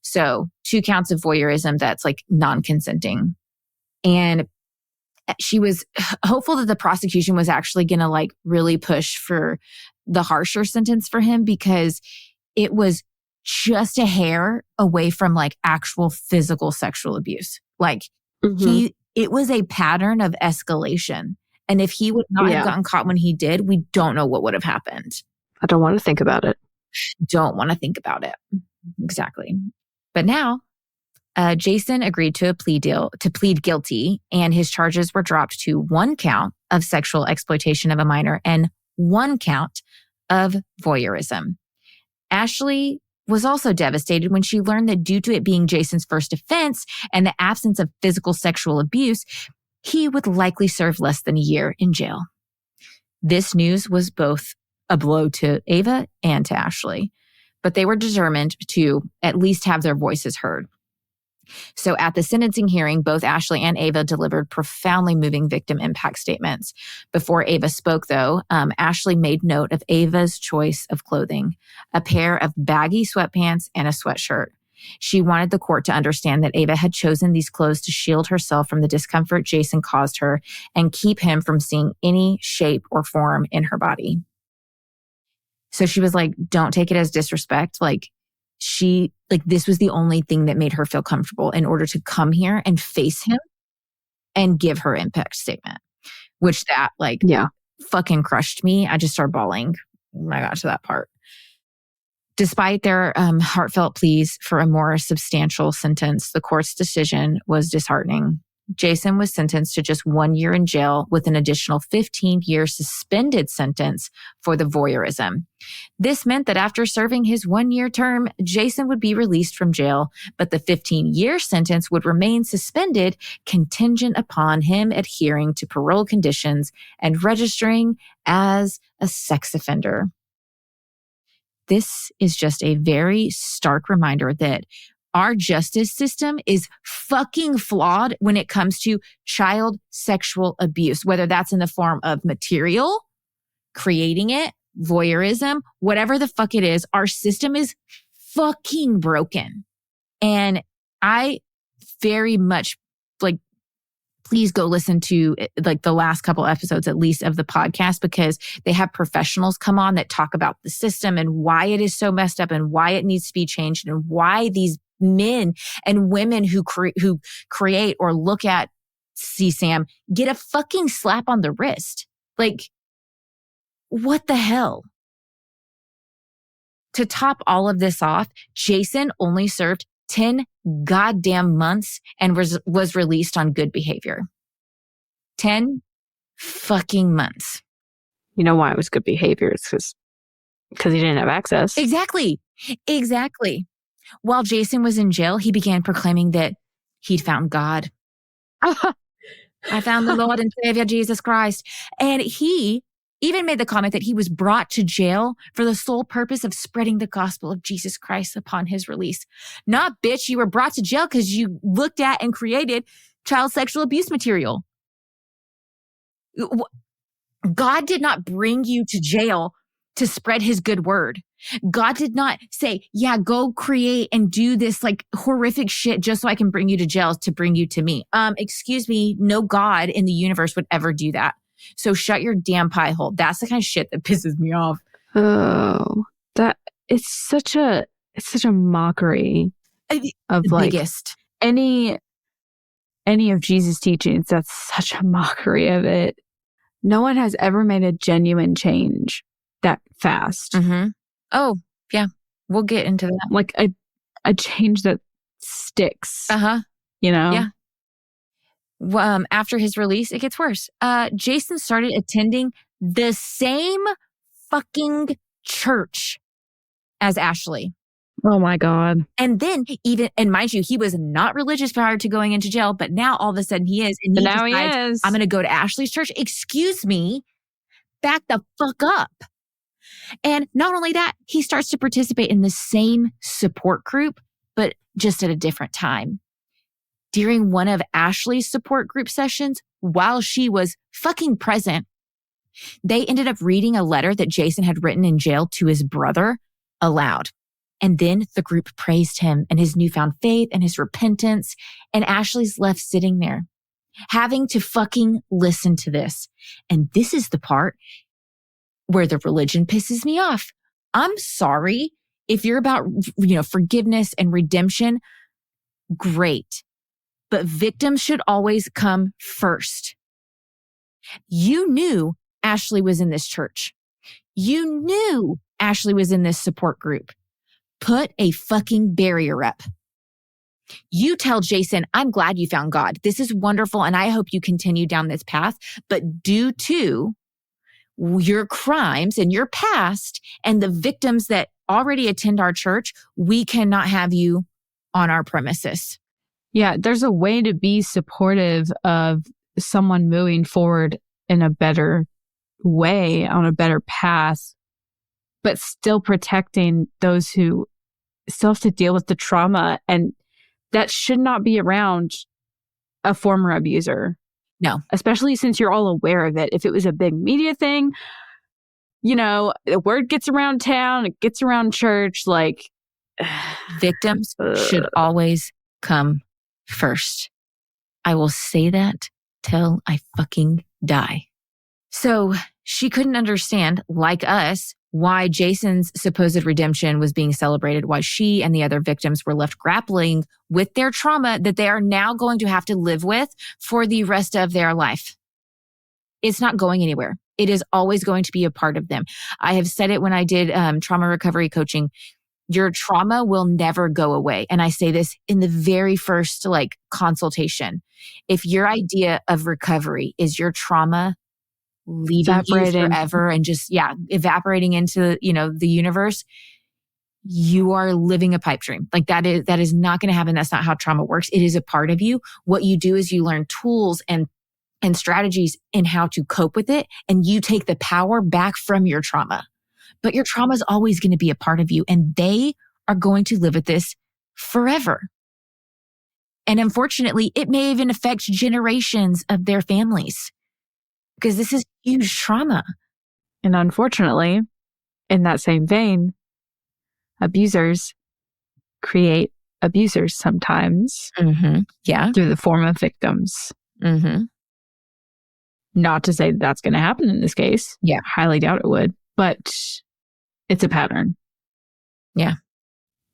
So 2 counts of voyeurism, that's like non-consenting. And she was hopeful that the prosecution was actually going to like really push for the harsher sentence for him because it was just a hair away from like actual physical sexual abuse. Like it was a pattern of escalation. And if he would not have gotten caught when he did, we don't know what would have happened. I don't want to think about it. Don't want to think about it. Exactly. But now, Jason agreed to plead guilty, and his charges were dropped to 1 count of sexual exploitation of a minor and 1 count of voyeurism. Ashley was also devastated when she learned that due to it being Jason's first offense and the absence of physical sexual abuse, he would likely serve less than a year in jail. This news was both a blow to Ava and to Ashley, but they were determined to at least have their voices heard. So at the sentencing hearing, both Ashley and Ava delivered profoundly moving victim impact statements. Before Ava spoke, though, Ashley made note of Ava's choice of clothing, a pair of baggy sweatpants and a sweatshirt. She wanted the court to understand that Ava had chosen these clothes to shield herself from the discomfort Jason caused her and keep him from seeing any shape or form in her body. So she was like, don't take it as disrespect. This was the only thing that made her feel comfortable in order to come here and face him and give her impact statement, which that fucking crushed me. I just started bawling when I got to that part. Despite their heartfelt pleas for a more substantial sentence, the court's decision was disheartening. Jason was sentenced to just 1 year in jail with an additional 15-year suspended sentence for the voyeurism. This meant that after serving his 1-year term, Jason would be released from jail, but the 15-year sentence would remain suspended contingent upon him adhering to parole conditions and registering as a sex offender. This is just a very stark reminder that our justice system is fucking flawed when it comes to child sexual abuse, whether that's in the form of material, creating it, voyeurism, whatever the fuck it is. Our system is fucking broken. And I very much please go listen to the last couple episodes at least of the podcast, because they have professionals come on that talk about the system and why it is so messed up and why it needs to be changed and why these men and women who create or look at CSAM get a fucking slap on the wrist. What the hell? To top all of this off, Jason only served 10 goddamn months and was released on good behavior. 10 fucking months. You know why it was good behavior? It's because he didn't have access. Exactly. While Jason was in jail, he began proclaiming that he'd found God. I found the Lord and Savior Jesus Christ. And he even made the comment that he was brought to jail for the sole purpose of spreading the gospel of Jesus Christ upon his release. Not, bitch, you were brought to jail because you looked at and created child sexual abuse material. God did not bring you to jail to spread his good word. God did not say, yeah, go create and do this horrific shit just so I can bring you to jail to bring you to me. Excuse me, no God in the universe would ever do that. So shut your damn pie hole. That's the kind of shit that pisses me off. Oh, it's such a mockery of biggest. any of Jesus' teachings. That's such a mockery of it. No one has ever made a genuine change that fast. Mm-hmm. Oh, yeah. We'll get into that. A change that sticks. Uh-huh. You know? Yeah. After his release, it gets worse. Jason started attending the same fucking church as Ashley. Oh my God. And then and mind you, he was not religious prior to going into jail, but now all of a sudden he is. And now decides, he is. I'm going to go to Ashley's church. Excuse me. Back the fuck up. And not only that, he starts to participate in the same support group, but just at a different time. During one of Ashley's support group sessions, while she was fucking present, they ended up reading a letter that Jason had written in jail to his brother aloud. And then the group praised him and his newfound faith and his repentance. And Ashley's left sitting there, having to fucking listen to this. And this is the part where the religion pisses me off. I'm sorry. If you're about, forgiveness and redemption, great. But victims should always come first. You knew Ashley was in this church. You knew Ashley was in this support group. Put a fucking barrier up. You tell Jason, I'm glad you found God. This is wonderful, and I hope you continue down this path. But due to your crimes and your past and the victims that already attend our church, we cannot have you on our premises. Yeah, there's a way to be supportive of someone moving forward in a better way, on a better path, but still protecting those who still have to deal with the trauma. And that should not be around a former abuser. No. Especially since you're all aware of it. If it was a big media thing, the word gets around town, it gets around church, victims should always come first. I will say that till I fucking die. So she couldn't understand, like us, why Jason's supposed redemption was being celebrated, why she and the other victims were left grappling with their trauma that they are now going to have to live with for the rest of their life. It's not going anywhere. It is always going to be a part of them. I have said it when I did trauma recovery coaching. Your trauma will never go away. And I say this in the very first consultation. If your idea of recovery is your trauma leaving you forever and just, evaporating into, the universe, you are living a pipe dream. That is not going to happen. That's not how trauma works. It is a part of you. What you do is you learn tools and strategies in how to cope with it. And you take the power back from your trauma. But your trauma is always going to be a part of you. And they are going to live with this forever. And unfortunately, it may even affect generations of their families. Because this is huge trauma. And unfortunately, in that same vein, abusers create abusers sometimes. Mm-hmm. Yeah. Through the form of victims. Mm-hmm. Not to say that that's going to happen in this case. Yeah. Highly doubt it would. But it's a pattern. Yeah.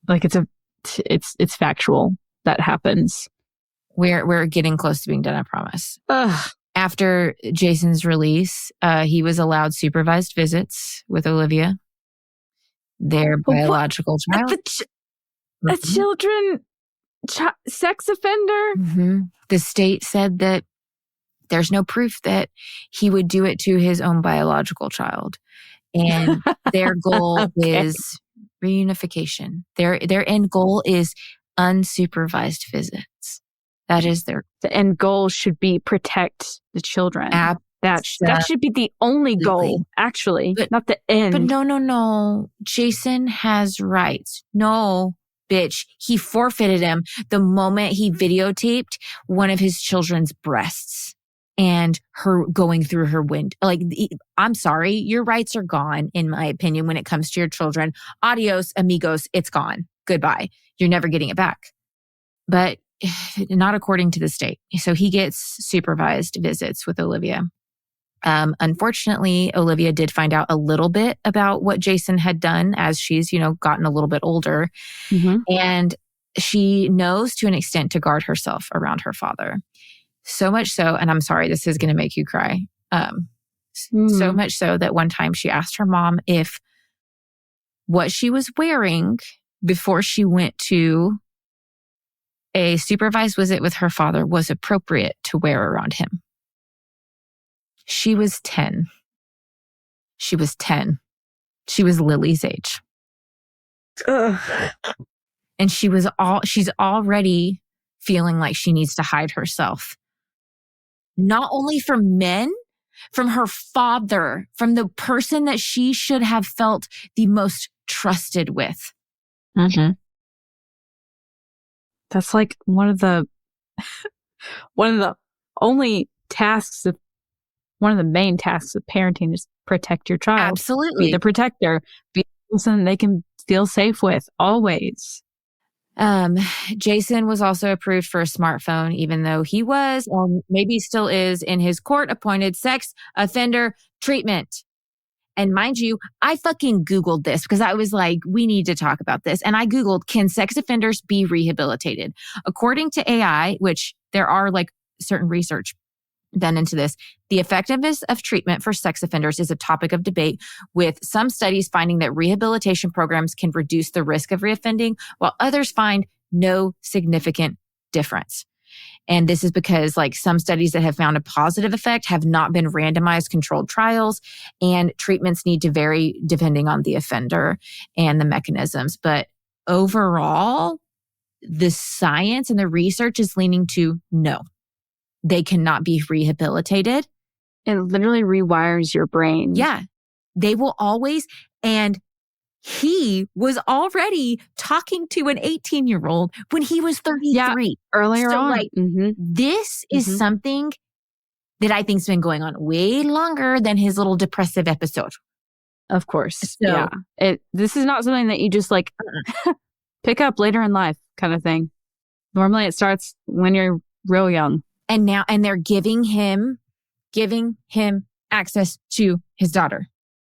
It's factual. That happens. We're getting close to being done, I promise. Ugh. After Jason's release, he was allowed supervised visits with Olivia, their biological child. A children sex offender? Mm-hmm. The state said that there's no proof that he would do it to his own biological child. And their goal is reunification. Their end goal is unsupervised visits. That is the end goal should be protect the children. That should be the only goal, actually, but, not the end. But no. Jason has rights. No, bitch. He forfeited him the moment he videotaped one of his children's breasts and her going through her window. I'm sorry, your rights are gone, in my opinion, when it comes to your children. Adios, amigos, it's gone. Goodbye. You're never getting it back. But not according to the state. So he gets supervised visits with Olivia. Unfortunately, Olivia did find out a little bit about what Jason had done as she's, gotten a little bit older. Mm-hmm. And she knows to an extent to guard herself around her father. So much so, and I'm sorry, this is going to make you cry. So much so that one time she asked her mom if what she was wearing before she went to a supervised visit with her father was appropriate to wear around him. She was 10. She was 10. She was Lily's age. Ugh. And she's already feeling like she needs to hide herself. Not only from men, from her father, from the person that she should have felt the most trusted with. Mm-hmm. That's one of the main tasks of parenting is protect your child. Absolutely. Be the protector. Be the person they can feel safe with always. Jason was also approved for a smartphone, even though he was, or maybe still is, in his court-appointed sex offender treatment. And mind you, I fucking Googled this because I was like, we need to talk about this. And I Googled, can sex offenders be rehabilitated? According to AI, which there are like certain research done into this, the effectiveness of treatment for sex offenders is a topic of debate, with some studies finding that rehabilitation programs can reduce the risk of reoffending, while others find no significant difference. And this is because like some studies that have found a positive effect have not been randomized controlled trials, and treatments need to vary depending on the offender and the mechanisms. But overall, the science and the research is leaning to no, they cannot be rehabilitated. It literally rewires your brain. Yeah, they will always. And he was already talking to an 18-year-old when he was 33. Yeah, earlier on. Like, this is something that I think's been going on way longer than his little depressive episode. Of course. So, yeah. This is not something that you just like pick up later in life kind of thing. Normally it starts when you're real young. And they're giving him access to his daughter.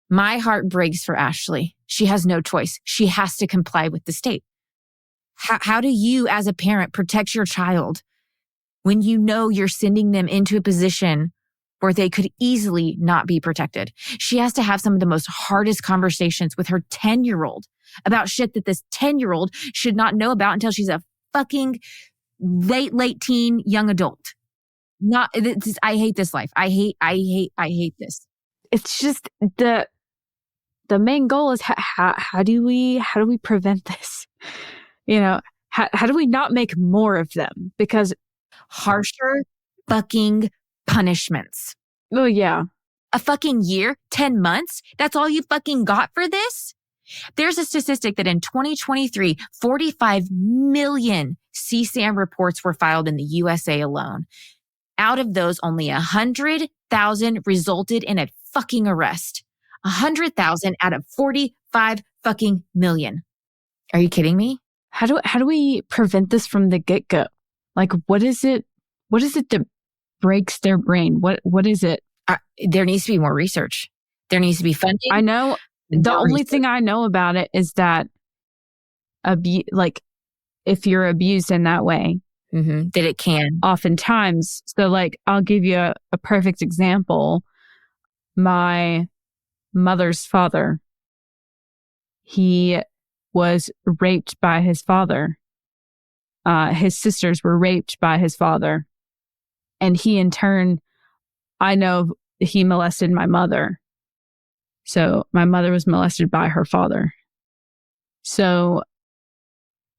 My heart breaks for Ashley. She has no choice. She has to comply with the state. How do you as a parent protect your child when you know you're sending them into a position where they could easily not be protected? She has to have some of the most hardest conversations with her 10-year-old about shit that this 10-year-old should not know about until she's a fucking late teen young adult. I hate this life. I hate this. It's just the main goal is how do we prevent this? You know, how do we not make more of them? Because harsher fucking punishments. Oh yeah. A fucking year, 10 months. That's all you fucking got for this? There's a statistic that in 2023, 45 million CSAM reports were filed in the USA alone. Out of those, only 100,000 resulted in a fucking arrest. 100,000 out of 45 fucking million. Are you kidding me? How do we prevent this from the get-go? Like, what is it that breaks their brain? What is it? There needs to be more research. There needs to be funding. I know. The only thing I know about it is that if you're abused in that way, that it can. Oftentimes. So like, I'll give you a perfect example. My mother's father, he was raped by his father. His sisters were raped by his father. And he in turn, I know he molested my mother. So my mother was molested by her father. So,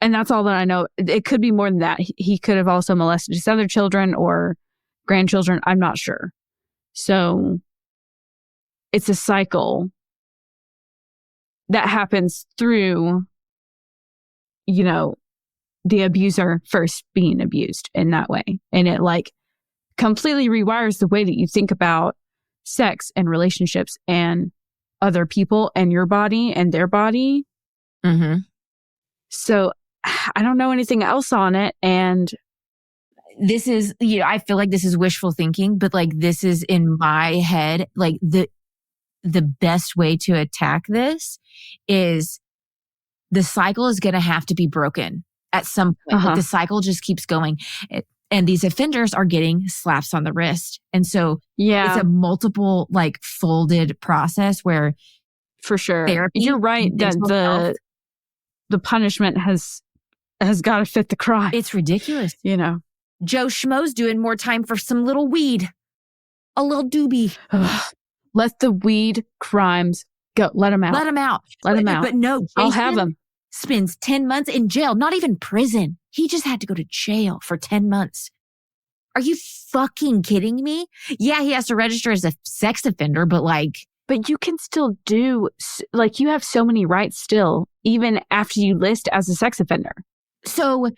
and that's all that I know. It could be more than that. He could have also molested his other children or grandchildren. I'm not sure. So it's a cycle that happens through, you know, the abuser first being abused in that way. And it like completely rewires the way that you think about sex and relationships and other people and your body and their body. Mm-hmm. So I don't know anything else on it. And this is, you know, I feel like this is wishful thinking, but like this is in my head, like the best way to attack this is the cycle is going to have to be broken at some point. Like the cycle just keeps going. And these offenders are getting slaps on the wrist. And so it's a multiple like folded process where for sure therapy, you're right that the punishment has got to fit the crime. It's ridiculous. You know, Joe Schmo's doing more time for some little weed, a little doobie. Let the weed crimes go. Let him out. Let him out. Let him out. But no, Jason I'll have him. Spends 10 months in jail, not even prison. He just had to go to jail for 10 months. Are you fucking kidding me? Yeah, he has to register as a sex offender, but like... But you can still do, like, you have so many rights still, even after you list as a sex offender. So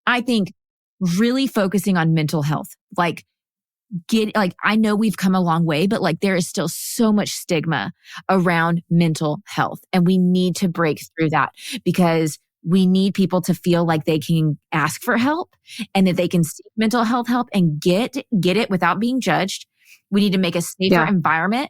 I think really focusing on mental health, like, I know we've come a long way, but like there is still so much stigma around mental health, and we need to break through that because we need people to feel like they can ask for help and that they can seek mental health help and get it without being judged. We need to make a safer environment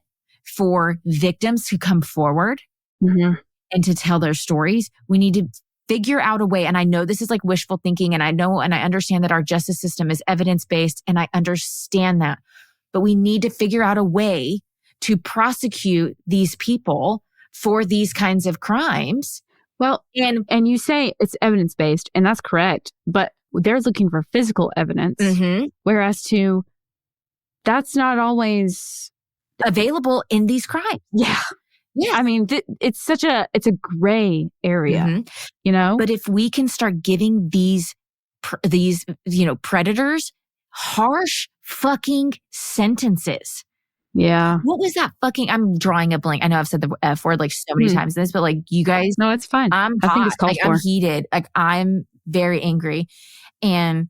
for victims to come forward Mm-hmm. and to tell their stories. We need to figure out a way. And I know this is like wishful thinking, and I know and I understand that our justice system is evidence-based, and I understand that. But we need to figure out a way to prosecute these people for these kinds of crimes. Well, and you say it's evidence-based, and that's correct, but they're looking for physical evidence, whereas that's not always available in these crimes. Yeah. I mean, it's a gray area, you know? But if we can start giving these predators harsh fucking sentences. Yeah. What was that fucking, I'm drawing a blank. I know I've said the F word like so many times in this, but like you guys. No, it's fine. I think it's called for. I'm heated. Like I'm very angry. And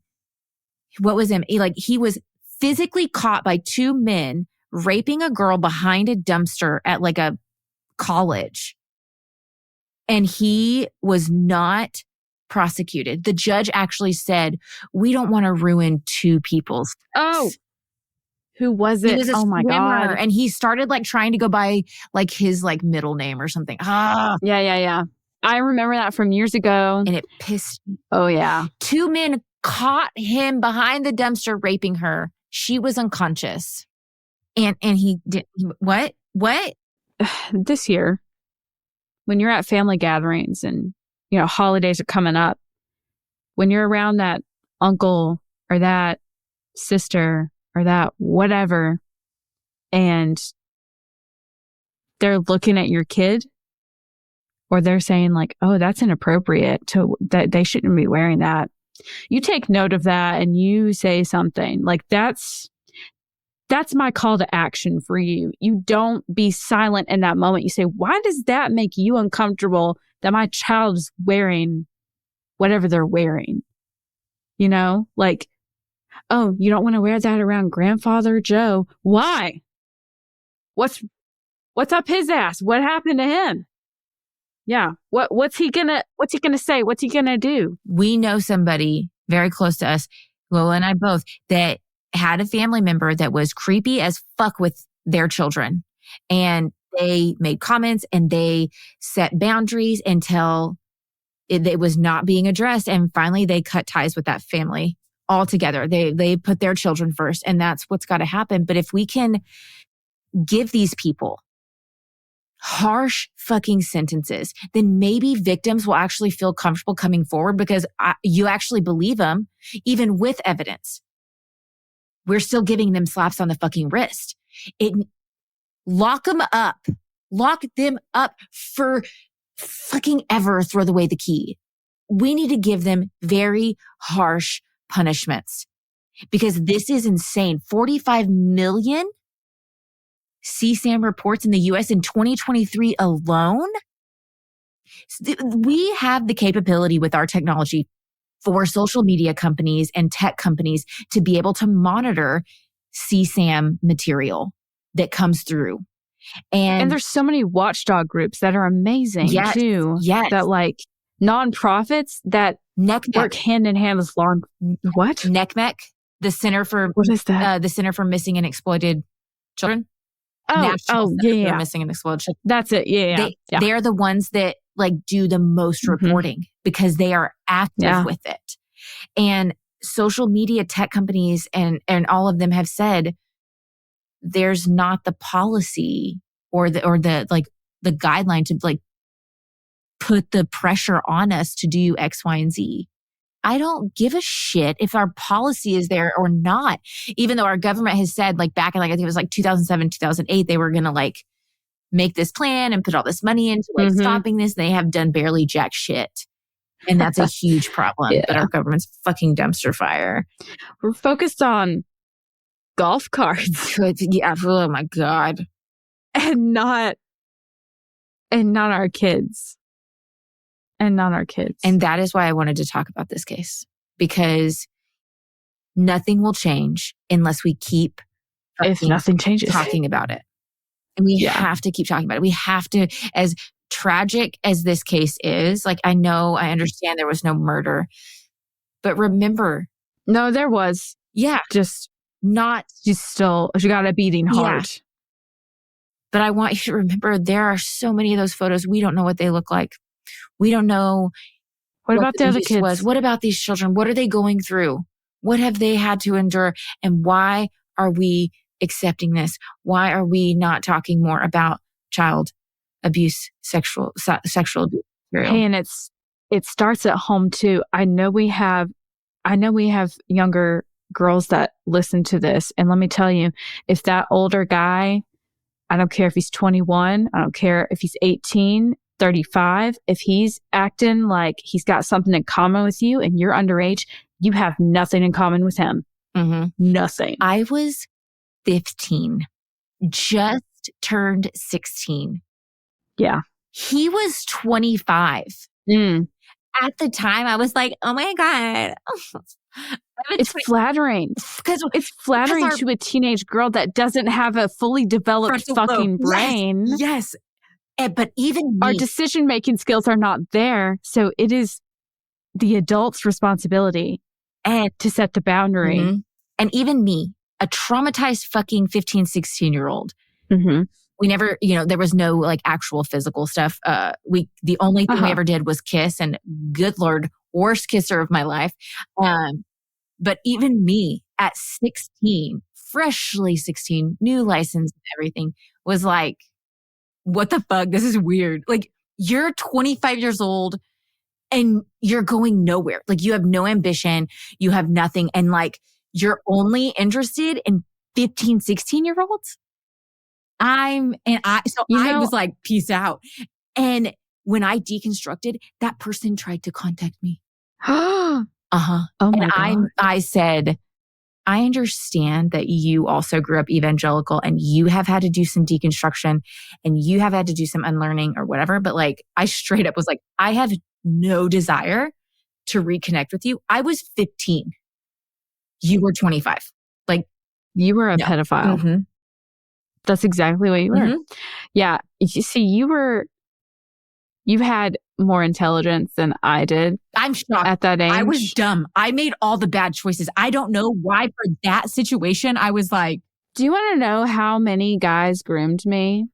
what was him? He was physically caught by two men raping a girl behind a dumpster at like a college. And he was not prosecuted. The judge actually said, we don't want to ruin two people's. Oh, who was it? He was a swimmer, my God. And he started like trying to go by like his like middle name or something. Yeah. I remember that from years ago. And it pissed me. Oh, yeah. Two men caught him behind the dumpster raping her. She was unconscious. And he did what? This year, when you're at family gatherings and, you know, holidays are coming up, when you're around that uncle or that sister or that whatever, and they're looking at your kid, or they're saying like, oh, that's inappropriate, that they shouldn't be wearing that. You take note of that and you say something like that's my call to action for you. You don't be silent in that moment. You say, why does that make you uncomfortable that my child's wearing whatever they're wearing? You know, like, oh, you don't want to wear that around Grandfather Joe. Why? What's up his ass? What happened to him? Yeah. What's he gonna say? What's he gonna do? We know somebody very close to us, Lola and I both, that had a family member that was creepy as fuck with their children. And they made comments and they set boundaries until it was not being addressed. And finally they cut ties with that family altogether. They put their children first, and that's what's got to happen. But if we can give these people harsh fucking sentences, then maybe victims will actually feel comfortable coming forward because you actually believe them, even with evidence. We're still giving them slaps on the fucking wrist. Lock them up for fucking ever. Throw away the key. We need to give them very harsh punishments because this is insane. 45 million CSAM reports in the US in 2023 alone. We have the capability with our technology for social media companies and tech companies to be able to monitor CSAM material that comes through. And there's so many watchdog groups that are amazing too. Yes. That like nonprofits that work hand in hand with law. What? NCMEC, the Center for what is that? The Center for Missing and Exploited Children. Yeah. Missing and Exploited Children. That's it. Yeah. They're the ones that like do the most reporting because they are active with it. And social media tech companies and all of them have said there's not the policy or the guideline to like put the pressure on us to do X, Y, and Z. I don't give a shit if our policy is there or not. Even though our government has said like back in like I think it was like 2007, 2008, they were going to like make this plan and put all this money into like stopping this. They have done barely jack shit. And that's a huge problem. But our government's fucking dumpster fire. We're focused on golf carts. Yeah. Oh my God. And not our kids. And not our kids. And that is why I wanted to talk about this case. Because nothing will change unless we keep if nothing changes talking about it. And we have to keep talking about it. We have to, as tragic as this case is, like I understand there was no murder, but remember. No, there was. Yeah. She got a beating heart. But I want you to remember there are so many of those photos. We don't know what they look like. We don't know What about the other abuse kids? was. What about these children? What are they going through? What have they had to endure? And why are we accepting this? Why are we not talking more about child abuse, sexual abuse? Hey, and it starts at home too. I know we have younger girls that listen to this. And let me tell you, if that older guy, I don't care if he's 21, I don't care if he's 18, 35, if he's acting like he's got something in common with you and you're underage, you have nothing in common with him. Mm-hmm. Nothing. I was 15, just turned 16. Yeah. He was 25. At the time, I was like, oh my God. It's flattering. It's flattering to a teenage girl that doesn't have a fully developed fucking brain. Yes. But even our decision-making skills are not there. So it is the adult's responsibility to set the boundary. Mm-hmm. And even me, a traumatized fucking 15, 16-year-old. Mm-hmm. We never, there was no like actual physical stuff. The only thing we ever did was kiss, and good Lord, worst kisser of my life. But even me at 16, freshly 16, new license and everything, was like, what the fuck? This is weird. Like, you're 25 years old and you're going nowhere. Like, you have no ambition. You have nothing. And like, you're only interested in 15, 16-year-olds. I was like, peace out. And when I deconstructed, that person tried to contact me. Oh my God. I said, I understand that you also grew up evangelical and you have had to do some deconstruction and you have had to do some unlearning or whatever. But like, I straight up was like, I have no desire to reconnect with you. I was 15. You were 25. Like, you were a pedophile. Mm-hmm. That's exactly what you were. Mm-hmm. Yeah. You see, you had more intelligence than I did. I'm shocked. At that age. I was dumb. I made all the bad choices. I don't know why for that situation, I was like. Do you want to know how many guys groomed me?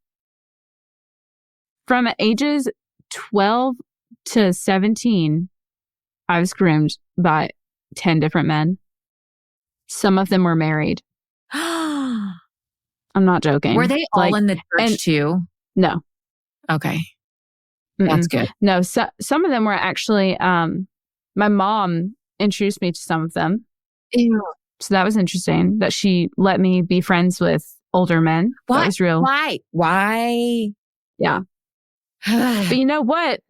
From ages 12 to 17, I was groomed by 10 different men. Some of them were married. I'm not joking. Were they all in the church too? No. Okay. That's good. No, some of them were actually, my mom introduced me to some of them. Ew. So that was interesting that she let me be friends with older men. What? That was real. Why? Yeah. But you know what?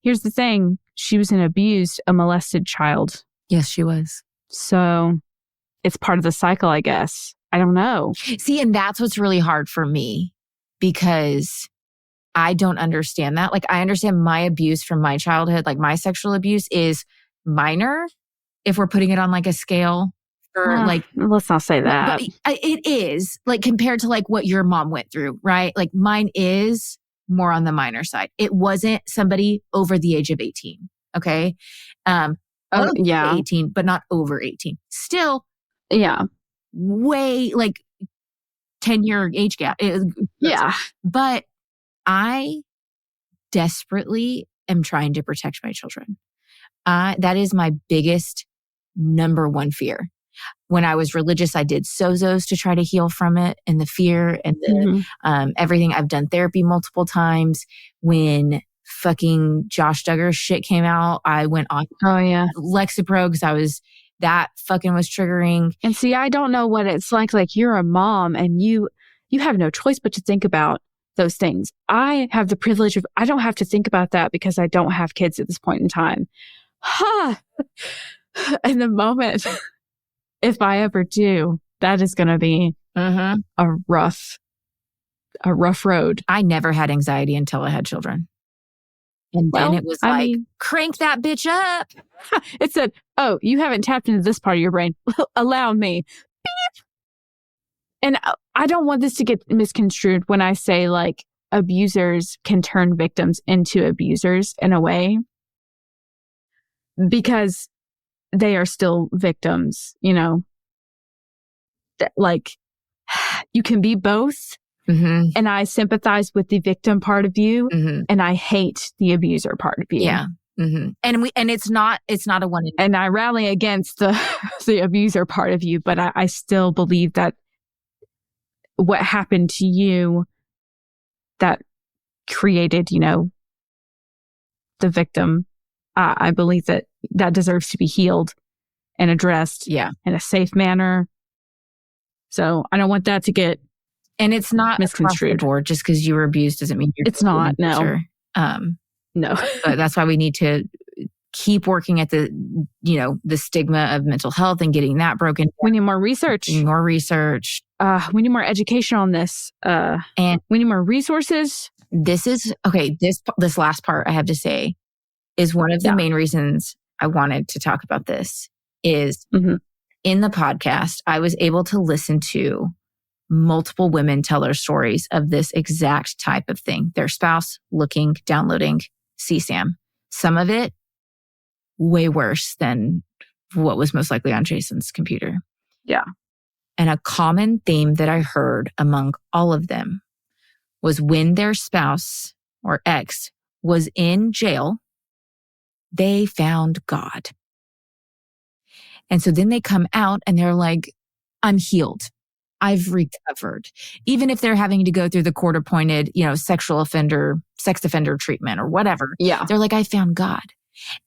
Here's the thing. She was an abused, a molested child. Yes, she was. So it's part of the cycle, I guess. I don't know. See, and that's what's really hard for me because I don't understand that. Like, I understand my abuse from my childhood, like my sexual abuse is minor if we're putting it on like a scale for like. Let's not say that. But it is like compared to like what your mom went through, right? Like mine is more on the minor side. It wasn't somebody over the age of 18. Okay. Yeah. 18, but not over 18. Still. Yeah. Way like 10-year age gap. Yeah. But I desperately am trying to protect my children. That is my biggest number one fear. When I was religious, I did SOZOs to try to heal from it and the fear and the everything. I've done therapy multiple times. When fucking Josh Duggar's shit came out, I went on Lexapro because that fucking was triggering. And see, I don't know what it's like. Like, you're a mom and you have no choice but to think about those things. I have the privilege of, I don't have to think about that because I don't have kids at this point in time. In the moment, if I ever do, that is going to be a rough road. I never had anxiety until I had children. And then it was crank that bitch up. It said, oh, you haven't tapped into this part of your brain. Allow me. Beep. And I don't want this to get misconstrued when I say like abusers can turn victims into abusers in a way. Because they are still victims, Like, you can be both, And I sympathize with the victim part of you, and I hate the abuser part of you. Yeah. And it's not a one. And I rally against the abuser part of you, but I still believe that what happened to you that created, the victim, I believe that deserves to be healed and addressed in a safe manner. So I don't want that to get and it's not misconstrued. Board, just because you were abused doesn't mean you're it's not. No. No. But that's why we need to keep working at the stigma of mental health and getting that broken down. We need more research. We need more education on this. And we need more resources. This is okay. This last part I have to say is one of the main reasons I wanted to talk about this is in the podcast, I was able to listen to multiple women tell their stories of this exact type of thing. Their spouse downloading CSAM. Some of it way worse than what was most likely on Jason's computer. Yeah. And a common theme that I heard among all of them was when their spouse or ex was in jail, they found God. And so then they come out and they're like, I'm healed. I've recovered. Even if they're having to go through the court-appointed, sex offender treatment or whatever. Yeah. They're like, I found God.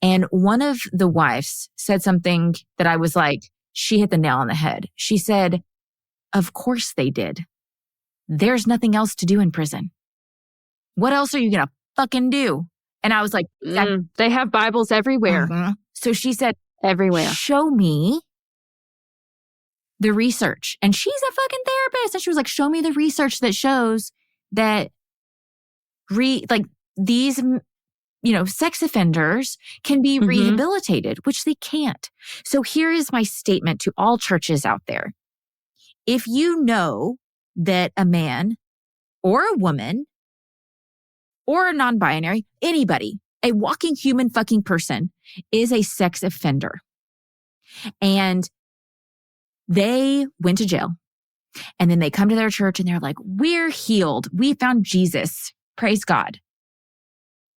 And one of the wives said something that I was like, she hit the nail on the head. She said, of course they did. There's nothing else to do in prison. What else are you going to fucking do? And I was like, they have Bibles everywhere. So she said, everywhere. Show me the research. And she's a fucking therapist. And she was like, show me the research that shows that these, sex offenders can be rehabilitated, which they can't. So here is my statement to all churches out there. If you know that a man or a woman or a non-binary, anybody, a walking human fucking person is a sex offender and they went to jail and then they come to their church and they're like, we're healed. We found Jesus. Praise God.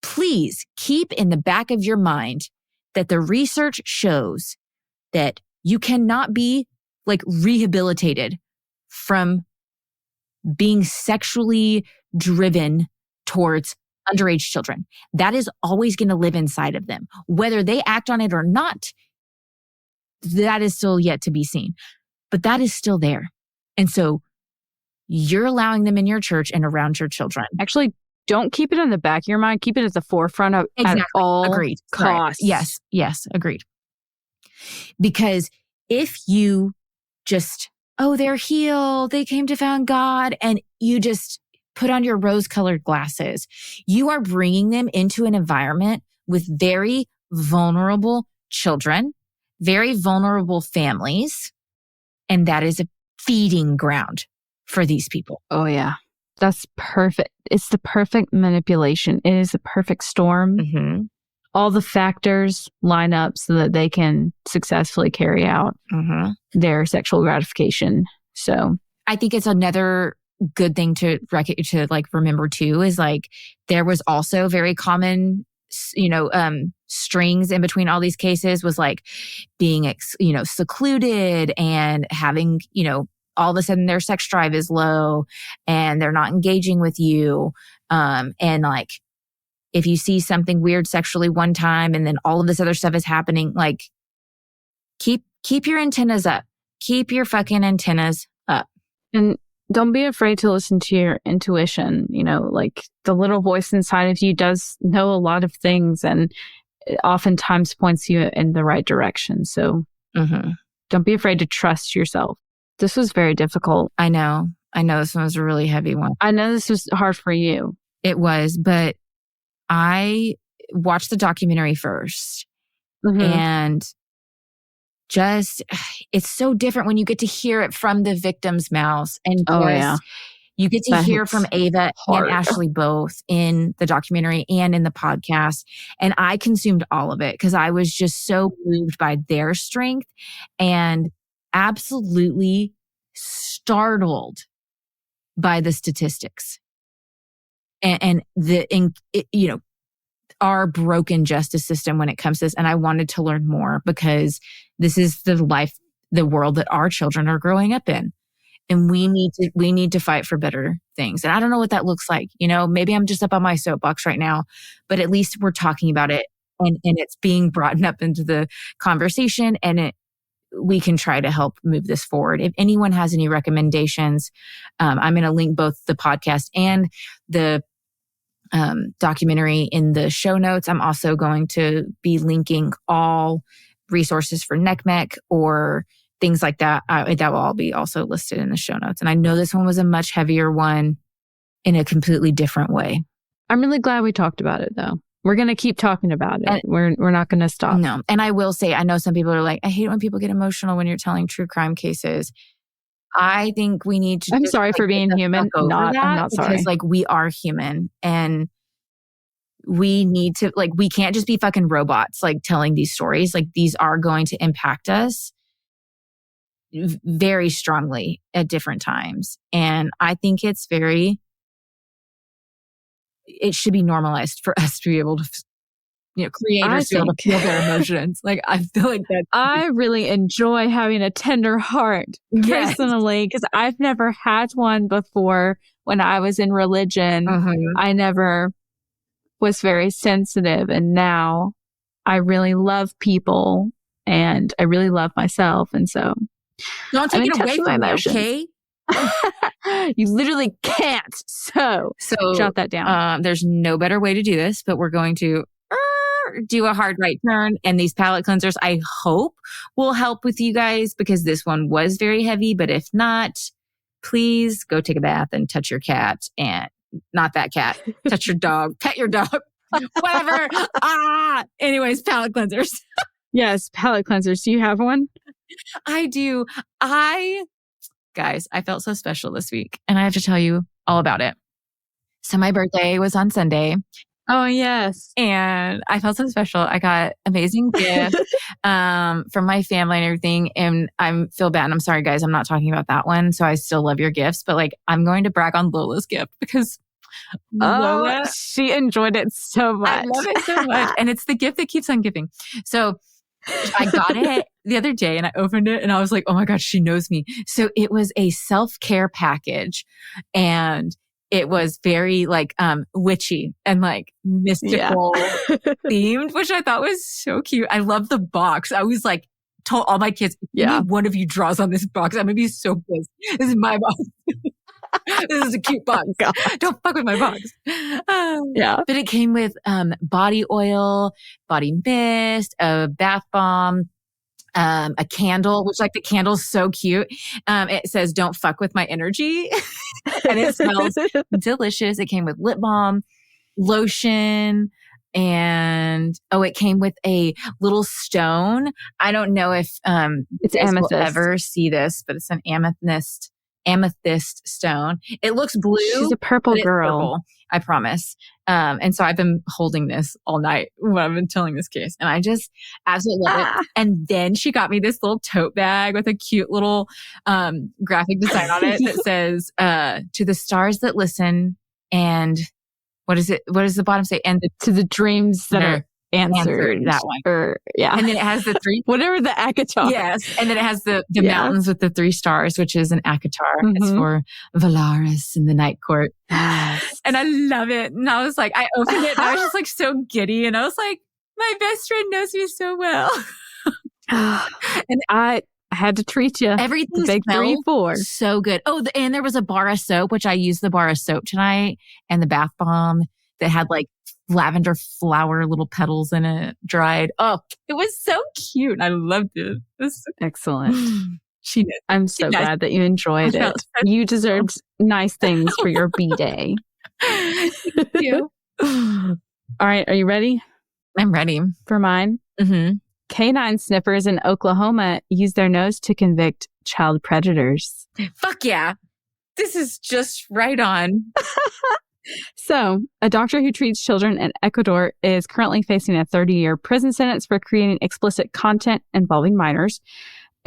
Please keep in the back of your mind that the research shows that you cannot be rehabilitated from being sexually driven towards underage children. That is always going to live inside of them. Whether they act on it or not, that is still yet to be seen. But that is still there. And so you're allowing them in your church and around your children. Actually, don't keep it in the back of your mind. Keep it at the forefront of at all agreed. costs. Right. Yes, agreed. Because if you just, they're healed, they came to found God, and you just put on your rose-colored glasses, you are bringing them into an environment with very vulnerable children, very vulnerable families, and that is a feeding ground for these people. Oh, yeah. That's perfect. It's the perfect manipulation. It is the perfect storm. All the factors line up so that they can successfully carry out their sexual gratification. So I think it's another good thing to remember too is there was also very common strings in between all these cases was being secluded and having all of a sudden their sex drive is low and they're not engaging with you and if you see something weird sexually one time and then all of this other stuff is happening, keep your antennas up. Keep your fucking antennas up. And don't be afraid to listen to your intuition. The little voice inside of you does know a lot of things and it oftentimes points you in the right direction. So don't be afraid to trust yourself. This was very difficult. I know this one was a really heavy one. I know this was hard for you. It was, but I watched the documentary first and it's so different when you get to hear it from the victim's mouths. And you get to hear from Ava and Ashley both in the documentary and in the podcast. And I consumed all of it because I was just so moved by their strength and absolutely startled by the statistics and our broken justice system when it comes to this. And I wanted to learn more because this is the world that our children are growing up in. And we need to fight for better things. And I don't know what that looks like. Maybe I'm just up on my soapbox right now, but at least we're talking about it and it's being brought up into the conversation, and we can try to help move this forward. If anyone has any recommendations, I'm going to link both the podcast and the documentary in the show notes. I'm also going to be linking all resources for NCMEC or things like that. That will all be also listed in the show notes. And I know this one was a much heavier one in a completely different way. I'm really glad we talked about it, though. We're going to keep talking about it. We're not going to stop. No. And I will say, I know some people are like, I hate when people get emotional when you're telling true crime cases. I think we need to. I'm sorry for being human. I'm not sorry. Because we are human, and we need to we can't just be fucking robots telling these stories. These are going to impact us very strongly at different times. And I think it should be normalized for us to be able to, creators to be able to feel their emotions. I feel like that. I really enjoy having a tender heart personally, because I've never had one before. When I was in religion, I never was very sensitive. And now I really love people and I really love myself. And so don't take it away from me, okay? You literally can't. So jot that down. There's no better way to do this, but we're going to do a hard right turn. And these palate cleansers, I hope, will help with you guys, because this one was very heavy. But if not, please go take a bath and touch your cat, and not that cat. Touch your dog. Pet your dog. Whatever. Anyways, palate cleansers. Yes, palate cleansers. Do you have one? I do. Guys, I felt so special this week, and I have to tell you all about it. So my birthday was on Sunday. Oh, yes. And I felt so special. I got amazing gifts from my family and everything. And I feel bad. And I'm sorry, guys, I'm not talking about that one. So I still love your gifts. But I'm going to brag on Lola's gift, because Lola, she enjoyed it so much. I love it so much. And it's the gift that keeps on giving. So I got it the other day and I opened it and I was like, oh my God, she knows me. So it was a self-care package, and it was very witchy and mystical themed, which I thought was so cute. I love the box. I was told all my kids, if one of you draws on this box, I'm going to be so pissed. This is my box. This is a cute box. Oh, don't fuck with my box. But it came with body oil, body mist, a bath bomb, a candle, which the candle's so cute. It says, don't fuck with my energy. And it smells delicious. It came with lip balm, lotion, and it came with a little stone. I don't know if it's amethyst. Will ever see this, but it's an amethyst stone. It looks blue. She's a purple girl. Purple, I promise. And so I've been holding this all night when I've been telling this case, and I just absolutely love it. And then she got me this little tote bag with a cute little graphic design on it that says, to the stars that listen, and what is it? What does the bottom say? And to the dreams that are answered. That one. And then it has the three. Whatever the ACOTAR. Yes. And then it has the mountains with the 3 stars, which is an ACOTAR. Mm-hmm. It's for Valaris in the Night Court. Yes. And I love it. And I was I opened it and I was just so giddy. And I was my best friend knows me so well. And I had to treat you. Everything big 3-4. So good. Oh, and there was a bar of soap, which I used the bar of soap tonight, and the bath bomb that had lavender flower little petals in it, dried. Oh, it was so cute. I loved it. It was excellent. She did. I'm so glad that you enjoyed it. You deserved nice things for your B-Day. Thank you. All right. Are you ready? I'm ready. For mine? Mm-hmm. Canine sniffers in Oklahoma use their nose to convict child predators. Fuck yeah. This is just right on. So, a doctor who treats children in Ecuador is currently facing a 30-year prison sentence for creating explicit content involving minors.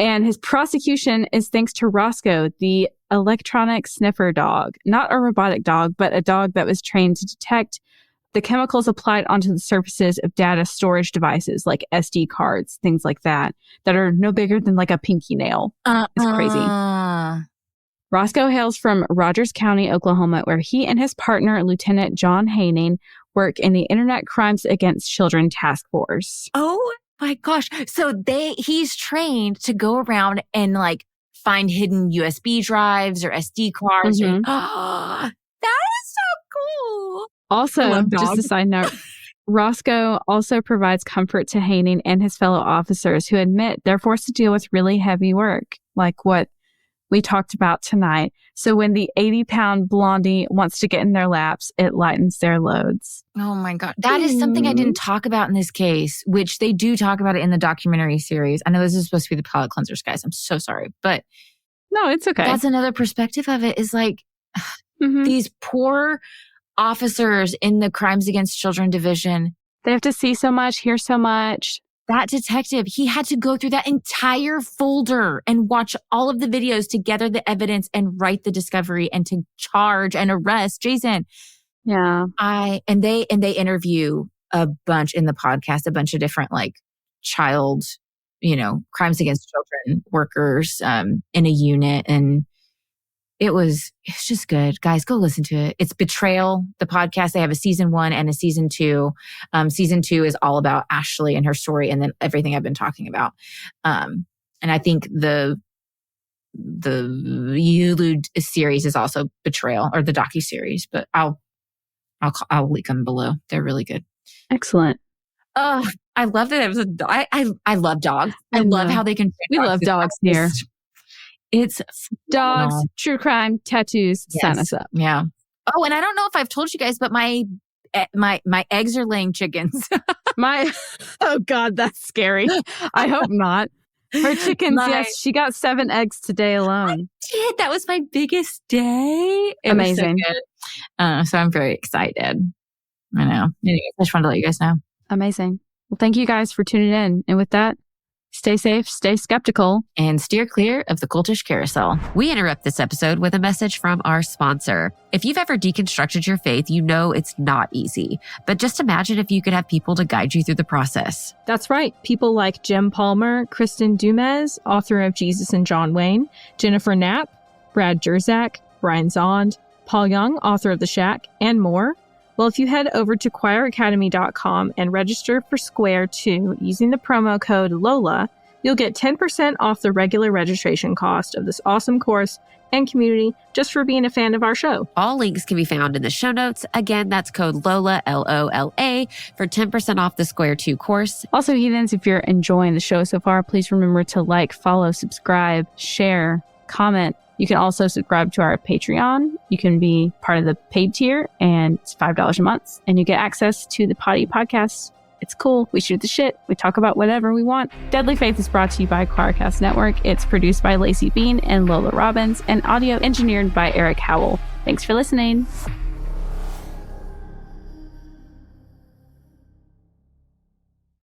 And his prosecution is thanks to Roscoe, the electronic sniffer dog. Not a robotic dog, but a dog that was trained to detect the chemicals applied onto the surfaces of data storage devices like SD cards, things like that are no bigger than like a pinky nail. It's crazy. Roscoe hails from Rogers County, Oklahoma, where he and his partner, Lieutenant John Haining, work in the Internet Crimes Against Children Task Force. Oh my gosh. So he's trained to go around and like find hidden USB drives or SD cards. Mhm. That is so cool. Also, just a side note, Roscoe also provides comfort to Haining and his fellow officers who admit they're forced to deal with really heavy work, like what we talked about tonight. So when the 80-pound blondie wants to get in their laps, it lightens their loads. Oh my God. That is something I didn't talk about in this case, which they do talk about it in the documentary series. I know this is supposed to be the palate cleansers, guys. I'm so sorry. But no, it's okay. That's another perspective of it is like these poor officers in the Crimes Against Children division. They have to see so much, hear so much. That detective, he had to go through that entire folder and watch all of the videos to gather the evidence and write the discovery and to charge and arrest Jason. Yeah. And they interview a bunch in the podcast, a bunch of different like child, crimes against children workers in a unit. And it's just good. Guys, go listen to it. It's Betrayal, the podcast. They have a season 1 and a season 2. Season 2 is all about Ashley and her story and then everything I've been talking about. And I think the Hulu series is also Betrayal, or the Docuseris, but I'll link them below. They're really good. Excellent. Oh, I love that it was I love dogs. I love how they can. We love dogs here. It's dogs, true crime, tattoos, sign us up. Yeah. Oh, and I don't know if I've told you guys, but my eggs are laying chickens. Oh God, that's scary. I hope not. Her chickens, yes, she got 7 eggs today alone. I did. That was my biggest day. Amazing. Was so good. So I'm very excited. I know. Anyways, I just wanted to let you guys know. Amazing. Well, thank you guys for tuning in. And with that, stay safe, stay skeptical, and steer clear of the cultish carousel. We interrupt this episode with a message from our sponsor. If you've ever deconstructed your faith, you know it's not easy. But just imagine if you could have people to guide you through the process. That's right. People like Jem Palmer, Kristen Dumez, author of Jesus and John Wayne, Jennifer Knapp, Brad Jerzak, Brian Zond, Paul Young, author of The Shack, and more. Well, if you head over to choiracademy.com and register for Square 2 using the promo code LOLA, you'll get 10% off the regular registration cost of this awesome course and community just for being a fan of our show. All links can be found in the show notes. Again, that's code LOLA, LOLA, for 10% off the Square 2 course. Also, heathens, if you're enjoying the show so far, please remember to like, follow, subscribe, share, comment. You can also subscribe to our Patreon. You can be part of the paid tier, and it's $5 a month, and you get access to the Potty Podcast. It's cool. We shoot the shit. We talk about whatever we want. Deadly Faith is brought to you by Choircast Network. It's produced by Lacey Bean and Lola Robbins, and audio engineered by Eric Howell. Thanks for listening.